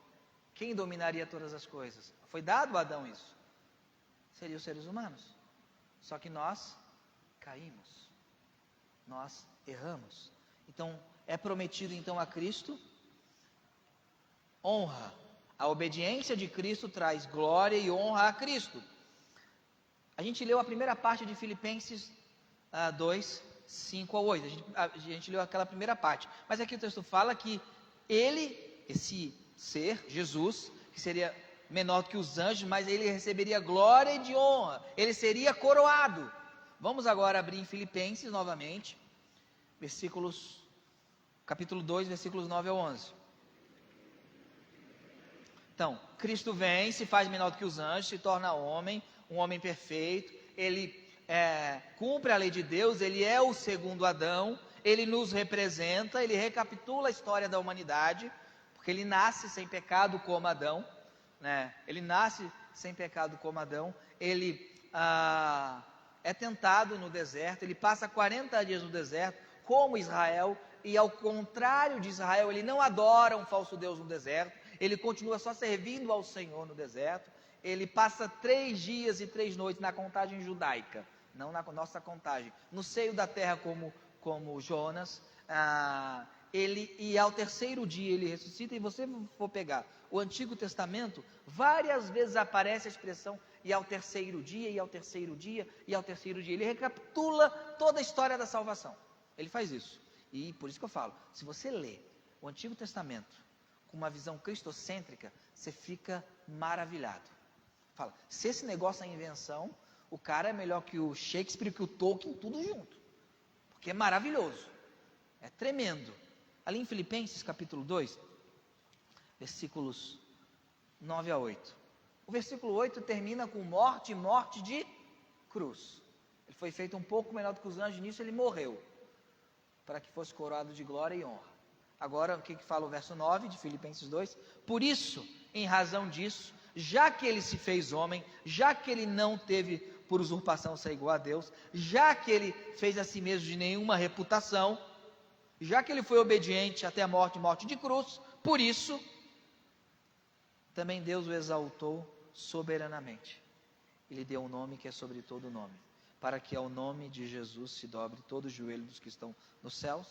Quem dominaria todas as coisas? Foi dado a Adão isso. Seriam os seres humanos. Só que nós caímos. Nós erramos. Então, é prometido então a Cristo honra. A obediência de Cristo traz glória e honra a Cristo. A gente leu a primeira parte de Filipenses 2, 5 a 8. A gente leu aquela primeira parte. Mas aqui o texto fala que ele, esse ser, Jesus, que seria menor do que os anjos, mas ele receberia glória e de honra. Ele seria coroado. Vamos agora abrir em Filipenses novamente, capítulo 2, versículos 9 a 11. Então, Cristo vem, se faz menor do que os anjos, se torna homem, um homem perfeito, ele cumpre a lei de Deus, ele é o segundo Adão, ele nos representa, ele recapitula a história da humanidade, porque ele nasce sem pecado como Adão, né? Ele nasce sem pecado como Adão, ele é tentado no deserto, ele passa 40 dias no deserto, como Israel, e ao contrário de Israel, ele não adora um falso Deus no deserto, ele continua só servindo ao Senhor no deserto. Ele passa 3 dias e 3 noites na contagem judaica, não na nossa contagem, no seio da terra como Jonas. E ao terceiro dia ele ressuscita. E você for pegar o Antigo Testamento, várias vezes aparece a expressão e ao terceiro dia, e ao terceiro dia, e ao terceiro dia. Ele recapitula toda a história da salvação. Ele faz isso. E por isso que eu falo, se você lê o Antigo Testamento com uma visão cristocêntrica, você fica maravilhado. Fala, se esse negócio é invenção, o cara é melhor que o Shakespeare e que o Tolkien, tudo junto. Porque é maravilhoso. É tremendo. Ali em Filipenses capítulo 2, versículos 9 a 8. O versículo 8 termina com morte, morte de cruz. Ele foi feito um pouco menor do que os anjos, nisso ele morreu, para que fosse coroado de glória e honra. Agora, o que fala o verso 9 de Filipenses 2? Por isso, em razão disso, já que ele se fez homem, já que ele não teve por usurpação ser igual a Deus, já que ele fez a si mesmo de nenhuma reputação, já que ele foi obediente até a morte, morte de cruz, por isso, também Deus o exaltou soberanamente. Ele deu um nome que é sobre todo nome, para que ao nome de Jesus se dobre todo o joelho dos que estão nos céus,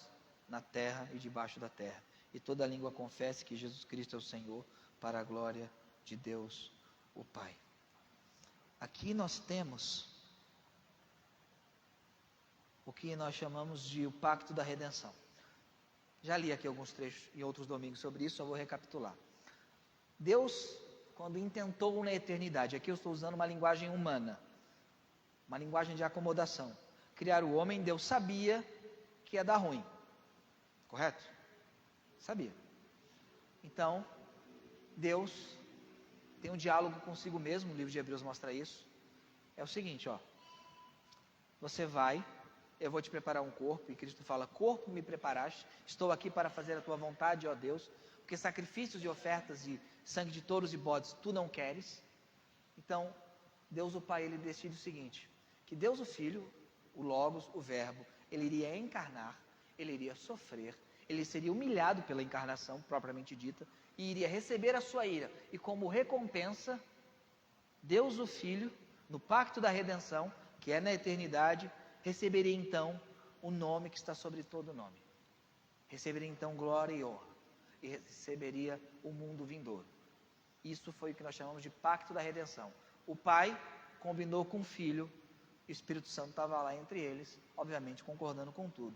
na terra e debaixo da terra, e toda língua confesse que Jesus Cristo é o Senhor, para a glória de Deus, o Pai. Aqui nós temos o que nós chamamos de o pacto da redenção. Já li aqui alguns trechos em outros domingos sobre isso, só vou recapitular. Deus, quando intentou na eternidade, aqui eu estou usando uma linguagem humana, uma linguagem de acomodação, criar o homem, Deus sabia que ia dar ruim, correto? Sabia. Então, Deus tem um diálogo consigo mesmo, o livro de Hebreus mostra isso. É o seguinte, você vai, eu vou te preparar um corpo, e Cristo fala, corpo me preparaste, estou aqui para fazer a tua vontade, ó Deus, porque sacrifícios e ofertas e sangue de touros e bodes tu não queres. Então, Deus o Pai, ele decide o seguinte, que Deus o Filho, o Logos, o Verbo, ele iria encarnar, ele iria sofrer, ele seria humilhado pela encarnação, propriamente dita, e iria receber a sua ira, e como recompensa, Deus o Filho, no pacto da redenção, que é na eternidade, receberia então o nome que está sobre todo nome, receberia então glória e honra, e receberia o mundo vindouro. Isso foi o que nós chamamos de pacto da redenção. O Pai combinou com o Filho, o Espírito Santo estava lá entre eles, obviamente concordando com tudo.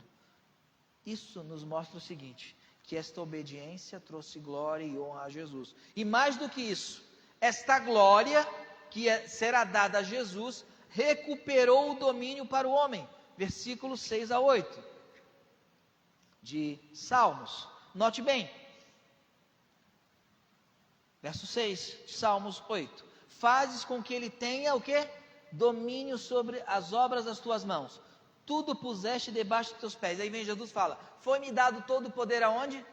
Isso nos mostra o seguinte, que esta obediência trouxe glória e honra a Jesus. E mais do que isso, esta glória que será dada a Jesus, recuperou o domínio para o homem. Versículos 6 a 8 de Salmos. Note bem. Verso 6 de Salmos 8. Fazes com que ele tenha o quê? Domínio sobre as obras das tuas mãos. Tudo puseste debaixo dos teus pés. Aí vem Jesus e fala, foi-me dado todo o poder aonde?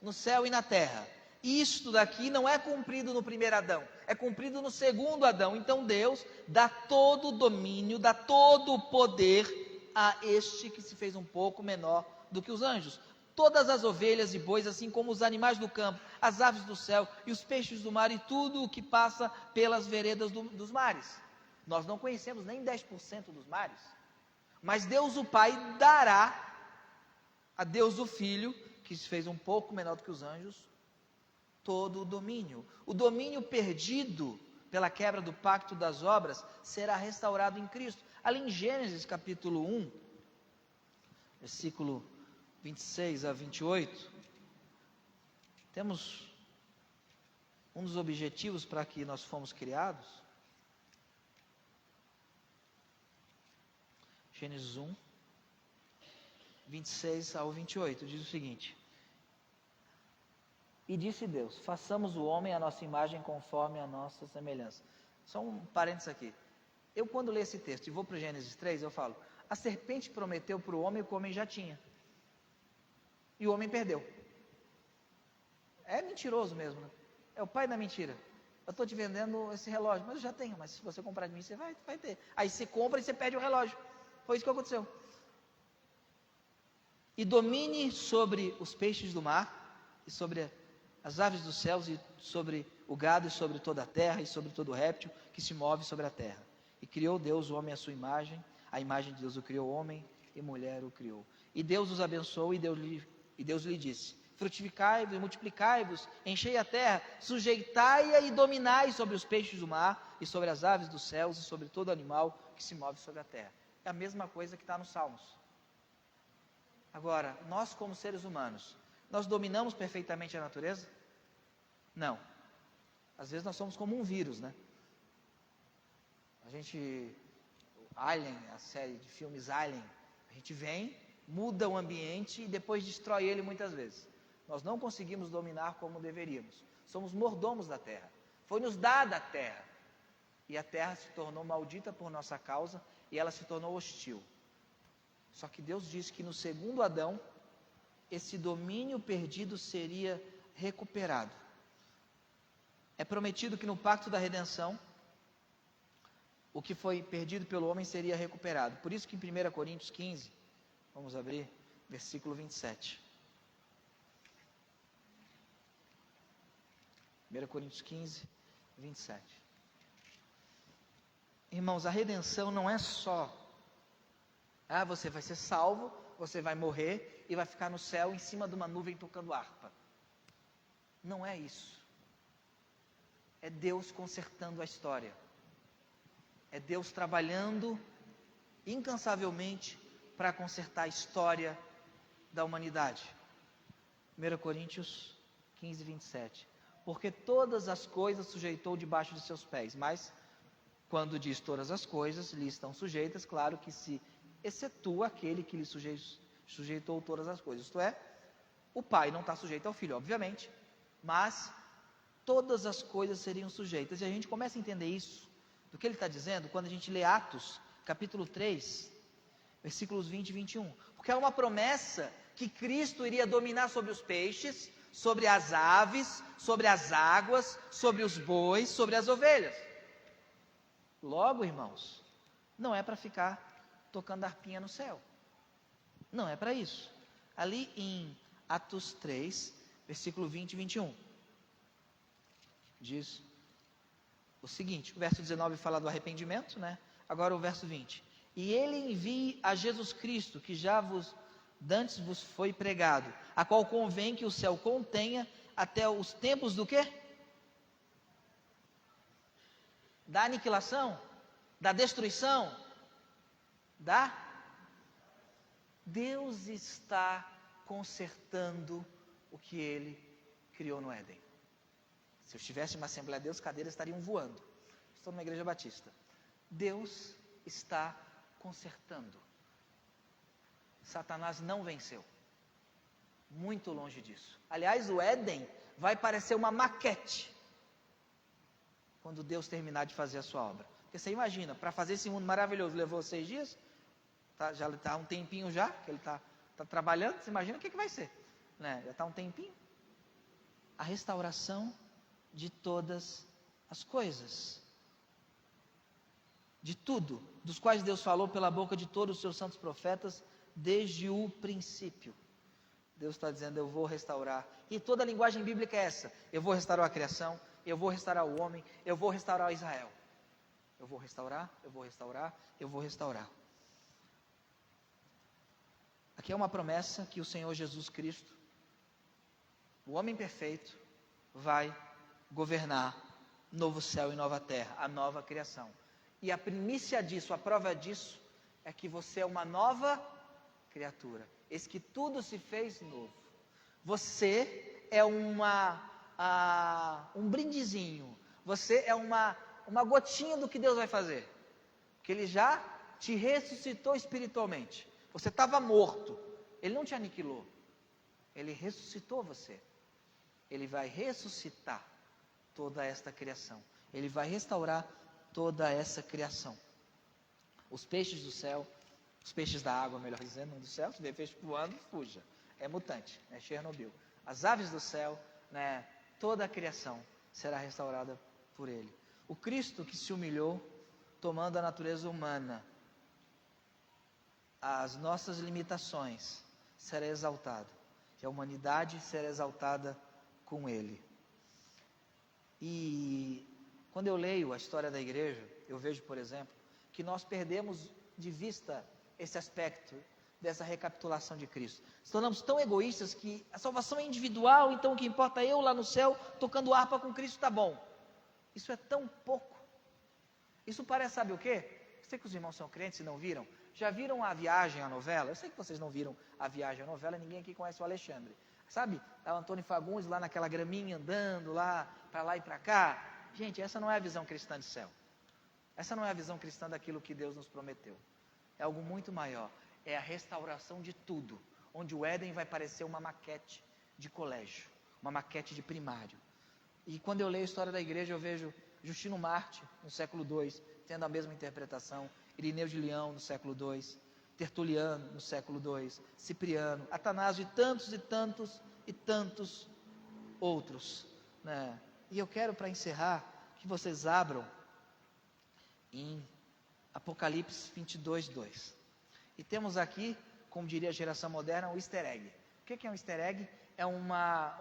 No céu e na terra. Isto daqui não é cumprido no primeiro Adão, é cumprido no segundo Adão. Então Deus dá todo o domínio, dá todo o poder a este que se fez um pouco menor do que os anjos. Todas as ovelhas e bois, assim como os animais do campo, as aves do céu e os peixes do mar e tudo o que passa pelas veredas dos mares. Nós não conhecemos nem 10% dos mares. Mas Deus o Pai dará a Deus o Filho, que se fez um pouco menor do que os anjos, todo o domínio. O domínio perdido pela quebra do pacto das obras será restaurado em Cristo. Ali em Gênesis capítulo 1, versículo 26 a 28, temos um dos objetivos para que nós fomos criados. Gênesis 1, 26 ao 28, diz o seguinte: E disse Deus, façamos o homem à nossa imagem conforme a nossa semelhança. Só um parênteses aqui. Eu quando leio esse texto e vou para o Gênesis 3, eu falo, a serpente prometeu para o homem o que o homem já tinha. E o homem perdeu. É mentiroso mesmo, né? É o pai da mentira. Eu estou te vendendo esse relógio, mas eu já tenho, mas se você comprar de mim, você vai ter. Aí você compra e você perde o relógio. Foi isso que aconteceu. E domine sobre os peixes do mar, e sobre as aves dos céus, e sobre o gado, e sobre toda a terra, e sobre todo réptil que se move sobre a terra. E criou Deus o homem à sua imagem, a imagem de Deus o criou, homem e mulher o criou. E Deus os abençoou, e Deus lhe disse, frutificai-vos e multiplicai-vos, enchei a terra, sujeitai-a e dominai sobre os peixes do mar, e sobre as aves dos céus, e sobre todo animal que se move sobre a terra. É a mesma coisa que está nos Salmos. Agora, nós como seres humanos, nós dominamos perfeitamente a natureza? Não. Às vezes nós somos como um vírus, né? Alien, a série de filmes Alien, a gente vem, muda o ambiente e depois destrói ele muitas vezes. Nós não conseguimos dominar como deveríamos. Somos mordomos da terra. Foi-nos dada a terra. E a terra se tornou maldita por nossa causa e ela se tornou hostil. Só que Deus disse que no segundo Adão, esse domínio perdido seria recuperado. É prometido que no pacto da redenção, o que foi perdido pelo homem seria recuperado. Por isso que em 1 Coríntios 15, vamos abrir, versículo 27. 1 Coríntios 15, 27. Irmãos, a redenção não é só, você vai ser salvo, você vai morrer e vai ficar no céu em cima de uma nuvem tocando harpa. Não é isso. É Deus consertando a história. É Deus trabalhando incansavelmente para consertar a história da humanidade. 1 Coríntios 15, 27. Porque todas as coisas sujeitou debaixo de seus pés. Mas, quando diz todas as coisas lhe estão sujeitas, claro que se excetua aquele que lhe sujeitou todas as coisas. Isto é, o pai não está sujeito ao filho, obviamente, mas todas as coisas seriam sujeitas. E a gente começa a entender isso, do que ele está dizendo, quando a gente lê Atos, capítulo 3, versículos 20 e 21. Porque é uma promessa que Cristo iria dominar sobre os peixes, sobre as aves, sobre as águas, sobre os bois, sobre as ovelhas. Logo, irmãos, não é para ficar tocando harpinha no céu. Não é para isso. Ali em Atos 3, versículo 20 e 21, diz o seguinte, o verso 19 fala do arrependimento, né? Agora o verso 20. E ele envie a Jesus Cristo, que já dantes vos foi pregado, a qual convém que o céu contenha até os tempos do quê? Da aniquilação, da destruição, Deus está consertando o que Ele criou no Éden. Se eu estivesse em uma Assembleia de Deus, cadeiras estariam voando. Estou numa igreja batista. Deus está consertando. Satanás não venceu. Muito longe disso. Aliás, o Éden vai parecer uma maquete quando Deus terminar de fazer a sua obra. Porque você imagina, para fazer esse mundo maravilhoso, levou 6 dias, já está um tempinho já, que ele está trabalhando, você imagina o que vai ser. Né? Já está um tempinho. A restauração de todas as coisas. De tudo, dos quais Deus falou pela boca de todos os seus santos profetas, desde o princípio. Deus está dizendo, eu vou restaurar. E toda a linguagem bíblica é essa. Eu vou restaurar a criação, eu vou restaurar o homem, eu vou restaurar Israel. Eu vou restaurar, eu vou restaurar, eu vou restaurar. Aqui é uma promessa que o Senhor Jesus Cristo, o homem perfeito, vai governar novo céu e nova terra, a nova criação. E a primícia disso, a prova disso, é que você é uma nova criatura. Eis que tudo se fez novo. Você é um brindezinho. Você é uma gotinha do que Deus vai fazer. Que Ele já te ressuscitou espiritualmente. Você estava morto. Ele não te aniquilou. Ele ressuscitou você. Ele vai ressuscitar toda esta criação. Ele vai restaurar toda essa criação. Os peixes do céu, os peixes da água, melhor dizendo, do céu, se vê peixe voando, fuja. É mutante, é Chernobyl. As aves do céu, né, toda a criação será restaurada por Ele. O Cristo que se humilhou, tomando a natureza humana, as nossas limitações, será exaltado. E a humanidade será exaltada com Ele. E quando eu leio a história da igreja, eu vejo, por exemplo, que nós perdemos de vista esse aspecto dessa recapitulação de Cristo. Nos tornamos tão egoístas que a salvação é individual, então o que importa é eu lá no céu, tocando harpa com Cristo, está bom. Isso é tão pouco. Isso parece, sabe o quê? Eu sei que os irmãos são crentes e não viram. Já viram a Viagem, a novela? Eu sei que vocês não viram a Viagem, a novela, ninguém aqui conhece o Alexandre. Sabe, o Antônio Fagundes lá naquela graminha, andando lá e para cá. Gente, essa não é a visão cristã de céu. Essa não é a visão cristã daquilo que Deus nos prometeu. É algo muito maior. É a restauração de tudo. Onde o Éden vai parecer uma maquete de colégio. Uma maquete de primário. E quando eu leio a história da igreja, eu vejo Justino Marte, no século II, tendo a mesma interpretação, Irineu de Leão, no século II, Tertuliano, no século II, Cipriano, Atanásio e tantos e tantos e tantos outros, né? E eu quero, para encerrar, que vocês abram em Apocalipse 22, 2. E temos aqui, como diria a geração moderna, o easter egg. O que é um easter egg? É um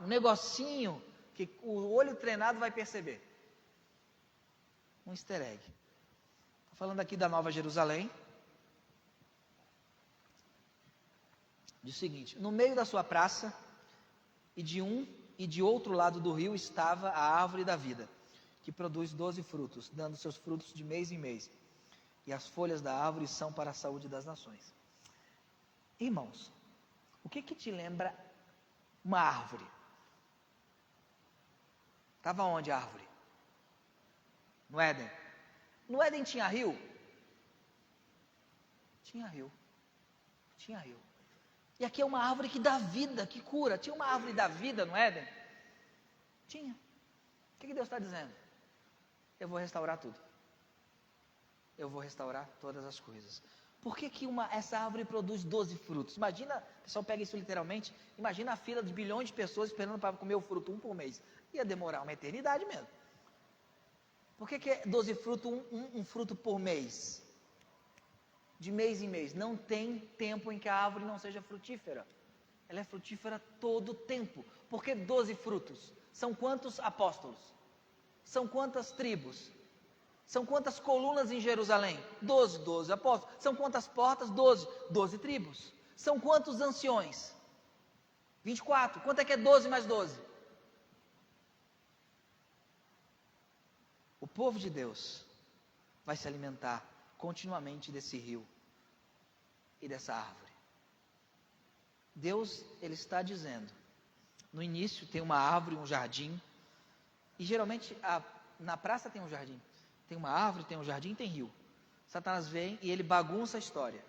negocinho que o olho treinado vai perceber. Um easter egg. Estou falando aqui da Nova Jerusalém. Diz o seguinte: no meio da sua praça, e de um e de outro lado do rio, estava a árvore da vida, que produz 12 frutos, dando seus frutos de mês em mês. E as folhas da árvore são para a saúde das nações. Irmãos, o que te lembra uma árvore? Estava onde a árvore? No Éden. No Éden tinha rio? Tinha rio. Tinha rio. E aqui é uma árvore que dá vida, que cura. Tinha uma árvore da vida no Éden? Tinha. O que Deus está dizendo? Eu vou restaurar tudo. Eu vou restaurar todas as coisas. Por que essa árvore produz 12 frutos? Imagina, o pessoal pega isso literalmente, imagina a fila de bilhões de pessoas esperando para comer o fruto, um por mês. Ia demorar uma eternidade mesmo. Por que é 12 frutos, um fruto por mês? De mês em mês. Não tem tempo em que a árvore não seja frutífera. Ela é frutífera todo o tempo. Por que 12 frutos? São quantos apóstolos? São quantas tribos? São quantas colunas em Jerusalém? 12 apóstolos. São quantas portas? 12 tribos. São quantos anciões? 24. Quanto é que é 12 mais 12? O povo de Deus vai se alimentar continuamente desse rio e dessa árvore. Deus, Ele está dizendo, no início tem uma árvore, um jardim, e geralmente na praça tem um jardim. Tem uma árvore, tem um jardim, tem rio. Satanás vem e ele bagunça a história.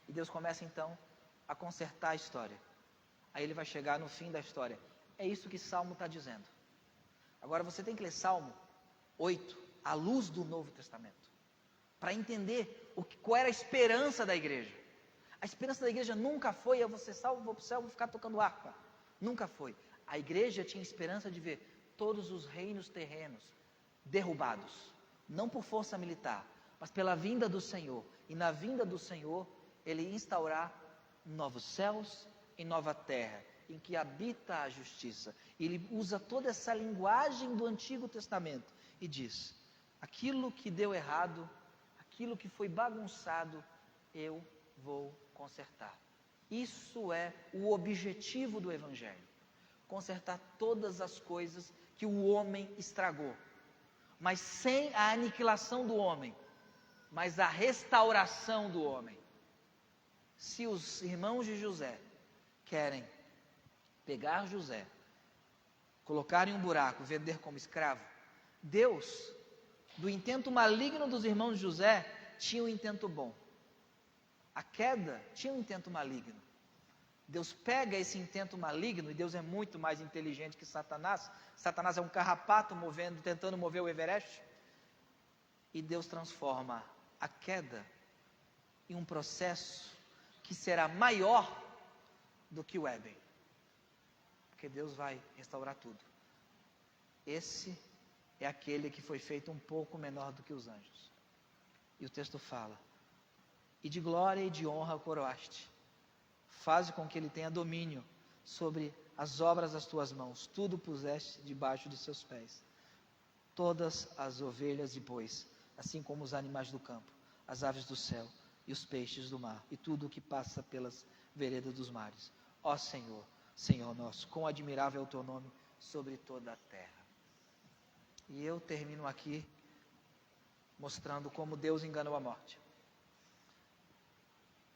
E Deus começa então a consertar a história. Aí ele vai chegar no fim da história. É isso que Salmo está dizendo. Agora você tem que ler Salmo 8, à luz do Novo Testamento, para entender qual era a esperança da igreja. A esperança da igreja nunca foi: eu vou ser salvo, vou para o céu, vou ficar tocando harpa. Nunca foi. A igreja tinha esperança de ver todos os reinos terrenos derrubados. Não por força militar, mas pela vinda do Senhor. E na vinda do Senhor, Ele instaurar novos céus e nova terra, em que habita a justiça. Ele usa toda essa linguagem do Antigo Testamento e diz: aquilo que deu errado, aquilo que foi bagunçado, eu vou consertar. Isso é o objetivo do Evangelho: consertar todas as coisas que o homem estragou. Mas sem a aniquilação do homem, mas a restauração do homem. Se os irmãos de José querem pegar José, colocar em um buraco, vender como escravo, Deus, do intento maligno dos irmãos de José, tinha um intento bom. A queda tinha um intento maligno. Deus pega esse intento maligno, e Deus é muito mais inteligente que Satanás. Satanás é um carrapato tentando mover o Everest. E Deus transforma a queda em um processo que será maior do que o Éden. Porque Deus vai restaurar tudo. Esse é aquele que foi feito um pouco menor do que os anjos. E o texto fala: e de glória e de honra o coroaste. Faze com que ele tenha domínio sobre as obras das tuas mãos. Tudo puseste debaixo de seus pés. Todas as ovelhas e bois, assim como os animais do campo, as aves do céu e os peixes do mar, e tudo o que passa pelas veredas dos mares. Ó Senhor, Senhor nosso, quão admirável é o teu nome sobre toda a terra. E eu termino aqui mostrando como Deus enganou a morte.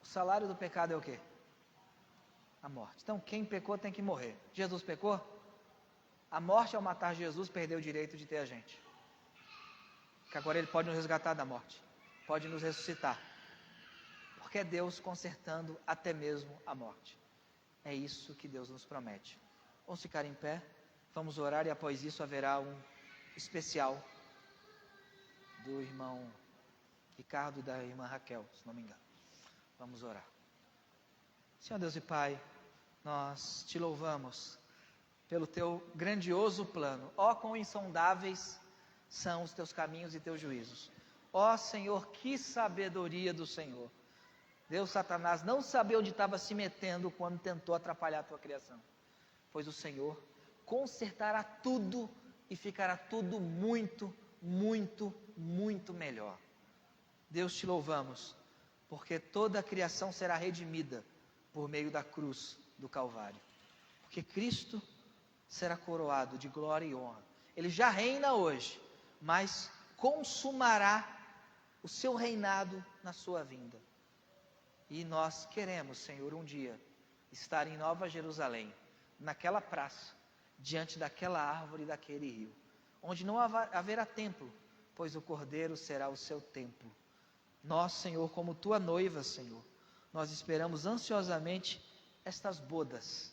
O salário do pecado é o quê? A morte. Então quem pecou tem que morrer. Jesus pecou? A morte, ao matar Jesus, perdeu o direito de ter a gente. Que agora Ele pode nos resgatar da morte, pode nos ressuscitar, porque é Deus consertando até mesmo a morte. É isso que Deus nos promete. Vamos ficar em pé. Vamos orar e após isso haverá um especial do irmão Ricardo e da irmã Raquel, se não me engano. Vamos orar. Senhor Deus e Pai, nós te louvamos pelo teu grandioso plano. Ó, quão insondáveis são os teus caminhos e teus juízos. Ó Senhor, que sabedoria do Senhor. Deus, Satanás não sabia onde estava se metendo quando tentou atrapalhar a tua criação. Pois o Senhor consertará tudo e ficará tudo muito, muito, muito melhor. Deus, te louvamos, porque toda a criação será redimida por meio da cruz do Calvário. Porque Cristo será coroado de glória e honra. Ele já reina hoje, mas consumará o seu reinado na sua vinda. E nós queremos, Senhor, um dia estar em Nova Jerusalém, naquela praça, diante daquela árvore e daquele rio, onde não haverá templo, pois o Cordeiro será o seu templo. Nós, Senhor, como tua noiva, Senhor, nós esperamos ansiosamente estas bodas,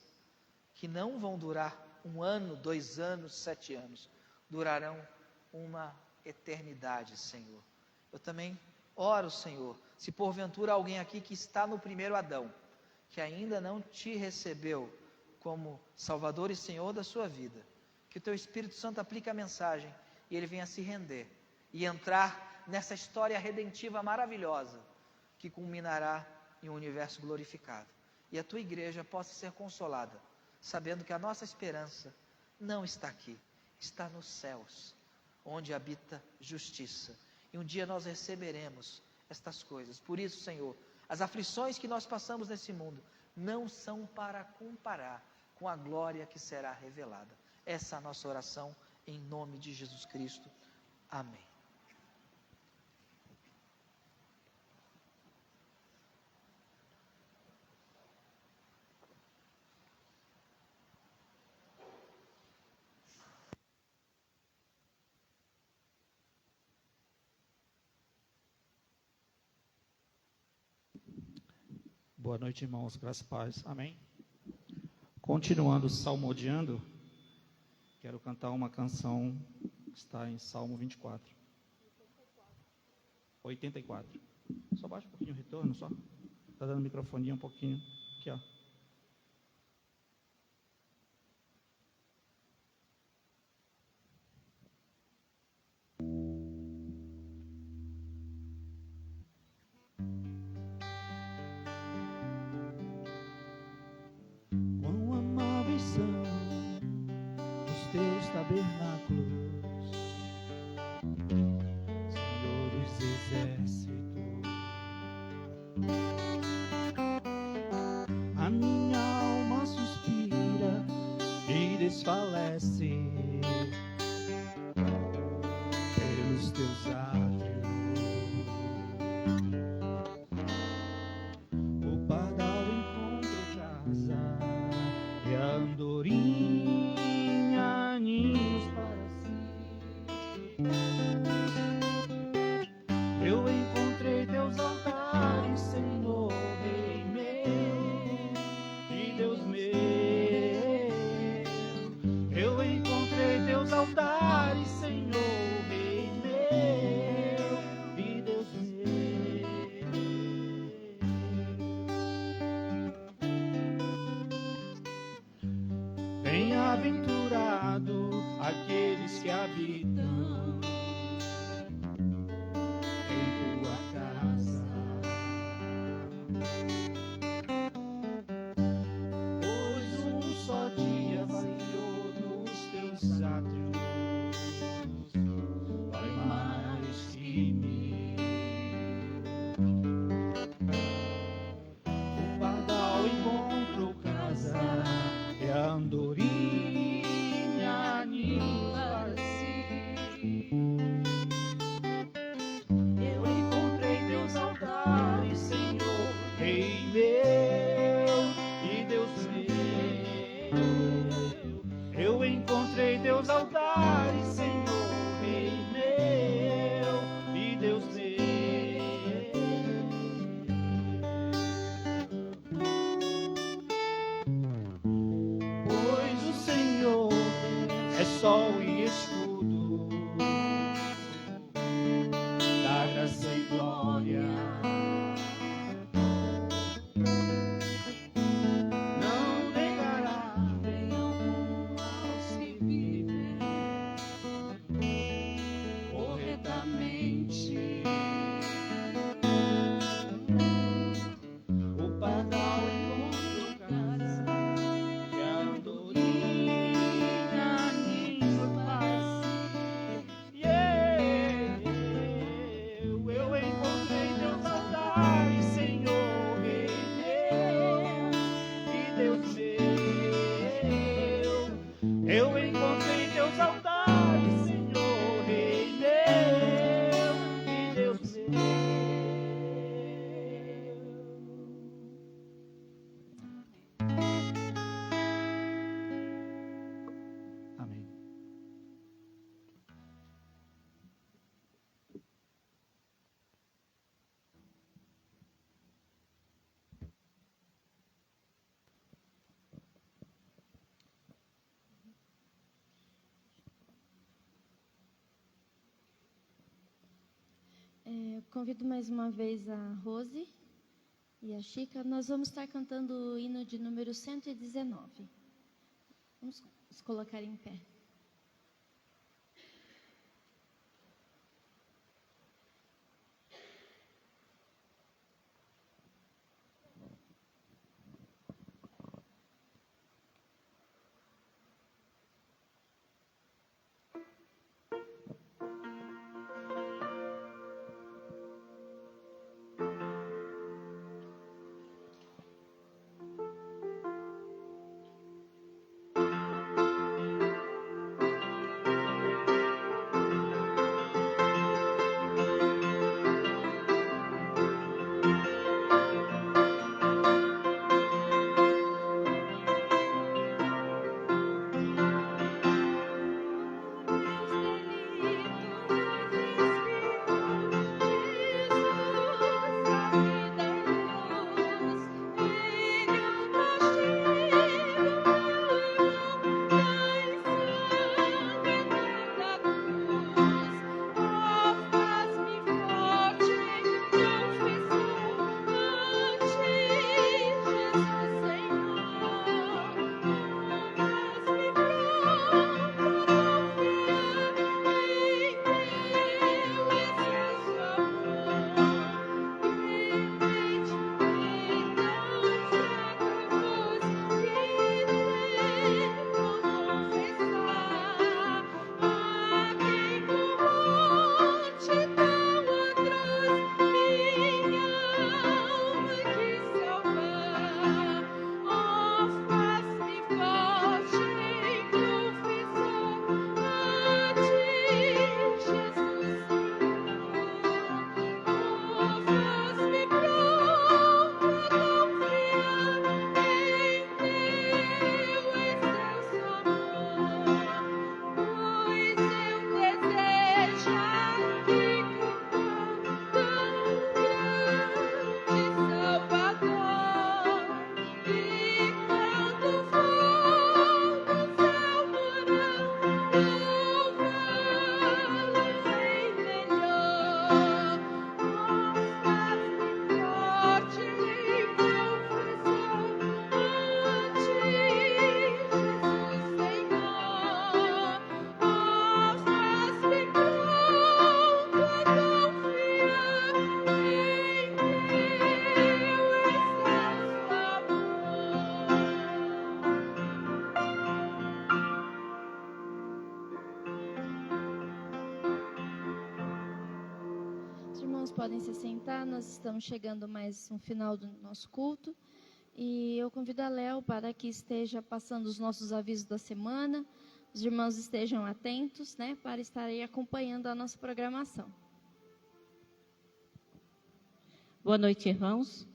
que não vão durar 1 ano, 2 anos, 7 anos, durarão uma eternidade, Senhor. Eu também oro, Senhor, se porventura alguém aqui que está no primeiro Adão, que ainda não te recebeu como Salvador e Senhor da sua vida, que o teu Espírito Santo aplique a mensagem e ele venha se render e entrar nessa história redentiva maravilhosa que culminará em um universo glorificado. E a tua igreja possa ser consolada, sabendo que a nossa esperança não está aqui, está nos céus, onde habita justiça. E um dia nós receberemos estas coisas. Por isso, Senhor, as aflições que nós passamos nesse mundo não são para comparar com a glória que será revelada. Essa é a nossa oração, em nome de Jesus Cristo. Amém. Boa noite, irmãos, graças e paz, amém. Continuando salmodiando, quero cantar uma canção que está em Salmo 24. 84. Só baixa um pouquinho o retorno, só. Está dando microfonia um pouquinho. Aqui, ó. Tabernáculos, Senhor dos exércitos, a minha alma suspira e desfalece pelos teus átrios. O pardal encontra casa e a andorinha ninhos para si. Eu encontrei teus altares, Senhor, Rei meu e Deus meu. Eu encontrei teus altares, Senhor, Rei meu e Deus meu. Bem-aventurado aqueles que habitam em tua casa, pois um só dia falhou nos teus átrios, vai mais que mil. O pardal encontrou casa e a andorinha ninhos para si. Convido mais uma vez a Rose e a Chica. Nós vamos estar cantando o hino de número 119. Vamos nos colocar em pé. Podem se sentar, nós estamos chegando mais no final do nosso culto e eu convido a Léo para que esteja passando os nossos avisos da semana, os irmãos estejam atentos, né, para estarem acompanhando a nossa programação. Boa noite, irmãos.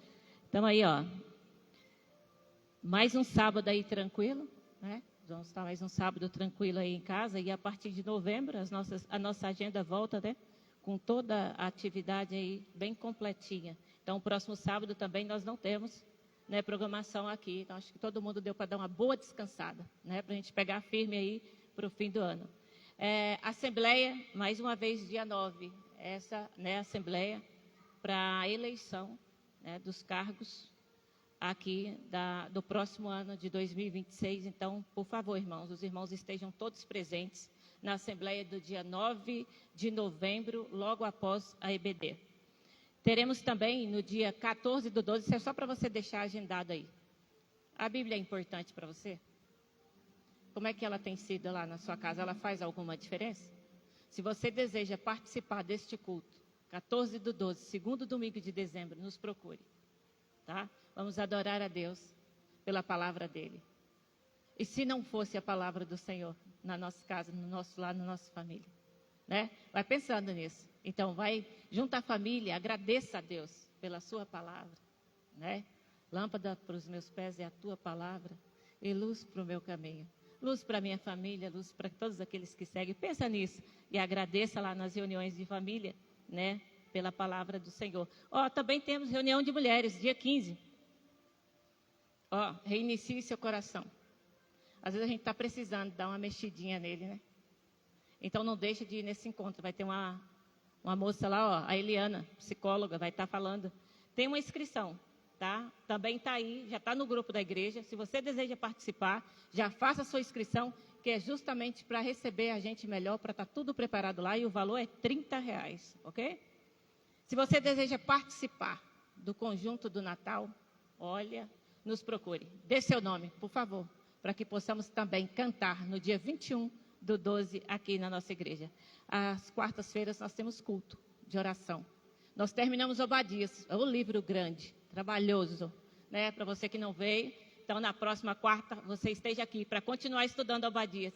Então aí, mais um sábado aí tranquilo, né? Vamos estar mais um sábado tranquilo aí em casa e a partir de novembro a nossa agenda volta, né? Com toda a atividade aí bem completinha. Então, o próximo sábado também nós não temos, né, programação aqui. Então, acho que todo mundo deu para dar uma boa descansada, né, para a gente pegar firme aí para o fim do ano. Assembleia, mais uma vez, dia 9, essa, né, assembleia para a eleição, né, dos cargos aqui do próximo ano de 2026. Então, por favor, irmãos, os irmãos estejam todos presentes na Assembleia do dia 9 de novembro, logo após a EBD. Teremos também no dia 14/12, isso é só para você deixar agendado aí. A Bíblia é importante para você? Como é que ela tem sido lá na sua casa? Ela faz alguma diferença? Se você deseja participar deste culto, 14/12, segundo domingo de dezembro, nos procure, tá? Vamos adorar a Deus pela palavra dele. E se não fosse a palavra do Senhor na nossa casa, no nosso lar, na nossa família, né? Vai pensando nisso. Então, vai junto à família, agradeça a Deus pela sua palavra, né? Lâmpada para os meus pés é a tua palavra e luz para o meu caminho. Luz para a minha família, luz para todos aqueles que seguem. Pensa nisso e agradeça lá nas reuniões de família, né? Pela palavra do Senhor. Também temos reunião de mulheres, dia 15. Reinicie seu coração. Às vezes a gente está precisando dar uma mexidinha nele, né? Então não deixe de ir nesse encontro. Vai ter uma Uma moça lá, ó, a Eliana, psicóloga, vai estar falando. Tem uma inscrição, tá? Também está aí, já está no grupo da igreja. Se você deseja participar, já faça a sua inscrição, que é justamente para receber a gente melhor, para estar tudo preparado lá, e o valor é R$30, ok? Se você deseja participar do conjunto do Natal, olha, nos procure. Dê seu nome, por favor, para que possamos também cantar no dia 21/12 aqui na nossa igreja. Às quartas-feiras nós temos culto de oração. Nós terminamos Obadias, é um livro grande, trabalhoso, né? Para você que não veio, então na próxima quarta você esteja aqui para continuar estudando Obadias.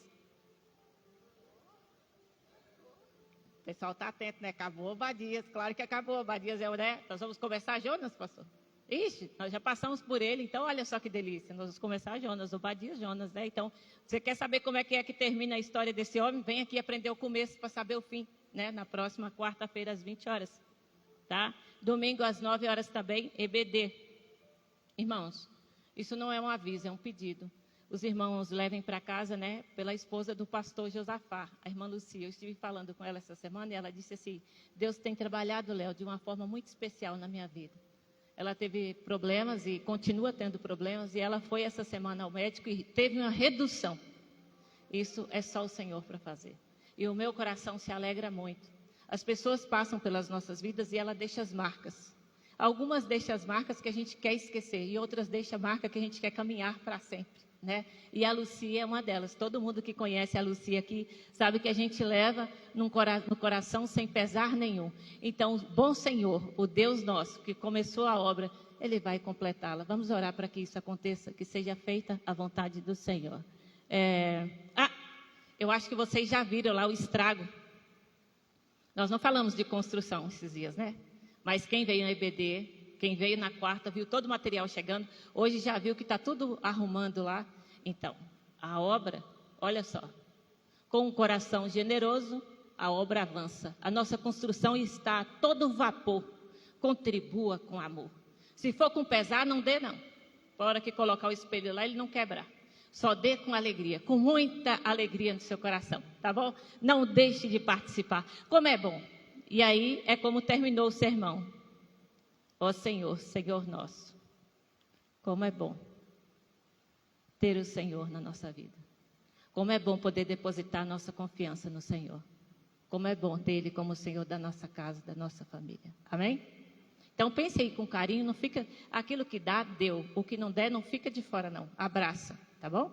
O pessoal está atento, né? Acabou Obadias, claro que acabou Obadias, né? Nós vamos começar Jonas, pastor? Ixi, nós já passamos por ele, então olha só que delícia. Nós vamos começar Jonas, Obadias, Jonas, né? Então, você quer saber como é que termina a história desse homem? Vem aqui aprender o começo para saber o fim, né? Na próxima quarta-feira, às 20 horas, tá? Domingo, às 9 horas também, EBD. Irmãos, isso não é um aviso, é um pedido. Os irmãos levem para casa, né? Pela esposa do pastor Josafá, a irmã Lucia. Eu estive falando com ela essa semana e ela disse assim, Deus tem trabalhado, Léo, de uma forma muito especial na minha vida. Ela teve problemas e continua tendo problemas, e ela foi essa semana ao médico e teve uma redução. Isso é só o Senhor para fazer. E o meu coração se alegra muito. As pessoas passam pelas nossas vidas e ela deixa as marcas. Algumas deixam as marcas que a gente quer esquecer, e outras deixam a marca que a gente quer caminhar para sempre, né? E a Lucia é uma delas. Todo mundo que conhece a Lucia aqui sabe que a gente leva no coração sem pesar nenhum. Então, bom Senhor, o Deus nosso que começou a obra, Ele vai completá-la. Vamos orar para que isso aconteça, que seja feita a vontade do Senhor. Eu acho que vocês já viram lá o estrago. Nós não falamos de construção esses dias, né? Mas quem veio no EBD, quem veio na quarta, viu todo o material chegando. Hoje já viu que está tudo arrumando lá. Então, a obra, olha só, com um coração generoso, a obra avança. A nossa construção está a todo vapor. Contribua com amor. Se for com pesar, não dê não. Na hora que colocar o espelho lá, ele não quebrar. Só dê com alegria, com muita alegria no seu coração, tá bom? Não deixe de participar. Como é bom. E aí é como terminou o sermão. Ó Senhor, Senhor nosso, como é bom ter o Senhor na nossa vida. Como é bom poder depositar nossa confiança no Senhor. Como é bom ter Ele como o Senhor da nossa casa, da nossa família. Amém? Então pense aí com carinho, não fica, aquilo que dá, deu. O que não der, não fica de fora não. Abraça, tá bom?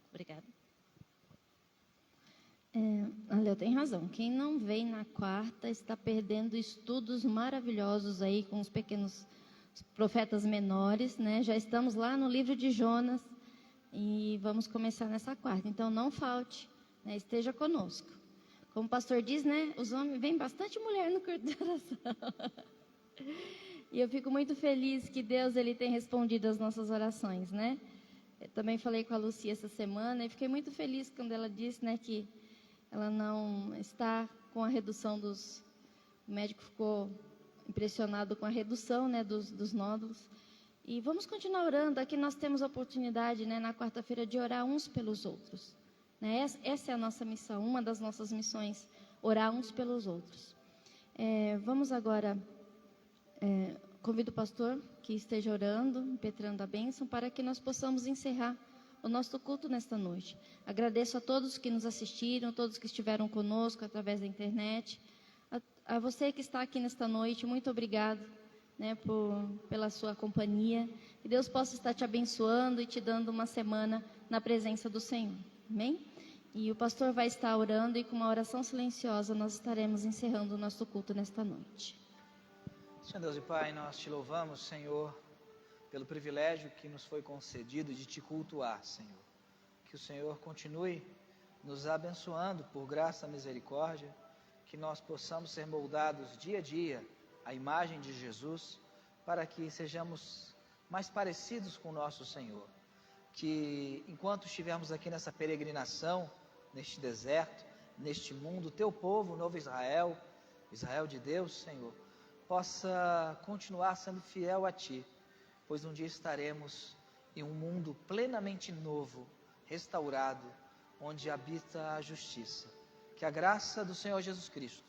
Obrigada. A Léo tem razão. Quem não vem na quarta está perdendo estudos maravilhosos aí com os pequenos profetas menores, né? Já estamos lá no livro de Jonas e vamos começar nessa quarta. Então não falte, né? Esteja conosco. Como o pastor diz, né? Os homens, vem bastante mulher no culto de oração. E eu fico muito feliz que Deus ele tem respondido as nossas orações, né? Eu também falei com a Lucia essa semana e fiquei muito feliz quando ela disse, né, que ela não está com a redução dos... O médico ficou impressionado com a redução, né, dos nódulos. E vamos continuar orando. Aqui nós temos a oportunidade, né, na quarta-feira, de orar uns pelos outros. Né? Essa é a nossa missão, uma das nossas missões, orar uns pelos outros. Vamos agora... convido o pastor que esteja orando, impetrando a bênção, para que nós possamos encerrar o nosso culto nesta noite. Agradeço a todos que nos assistiram, todos que estiveram conosco através da internet. A você que está aqui nesta noite, muito obrigado, né, pela sua companhia. Que Deus possa estar te abençoando e te dando uma semana na presença do Senhor. Amém? E o pastor vai estar orando e com uma oração silenciosa nós estaremos encerrando o nosso culto nesta noite. Senhor Deus e Pai, nós te louvamos, Senhor, pelo privilégio que nos foi concedido de te cultuar, Senhor. Que o Senhor continue nos abençoando por graça e misericórdia, que nós possamos ser moldados dia a dia à imagem de Jesus, para que sejamos mais parecidos com o nosso Senhor. Que enquanto estivermos aqui nessa peregrinação, neste deserto, neste mundo, teu povo, novo Israel, Israel de Deus, Senhor, possa continuar sendo fiel a Ti, pois um dia estaremos em um mundo plenamente novo, restaurado, onde habita a justiça. Que a graça do Senhor Jesus Cristo,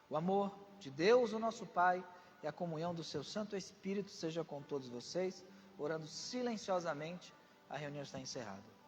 o amor de Deus, o nosso Pai, e a comunhão do seu Santo Espírito seja com todos vocês. Orando silenciosamente, a reunião está encerrada.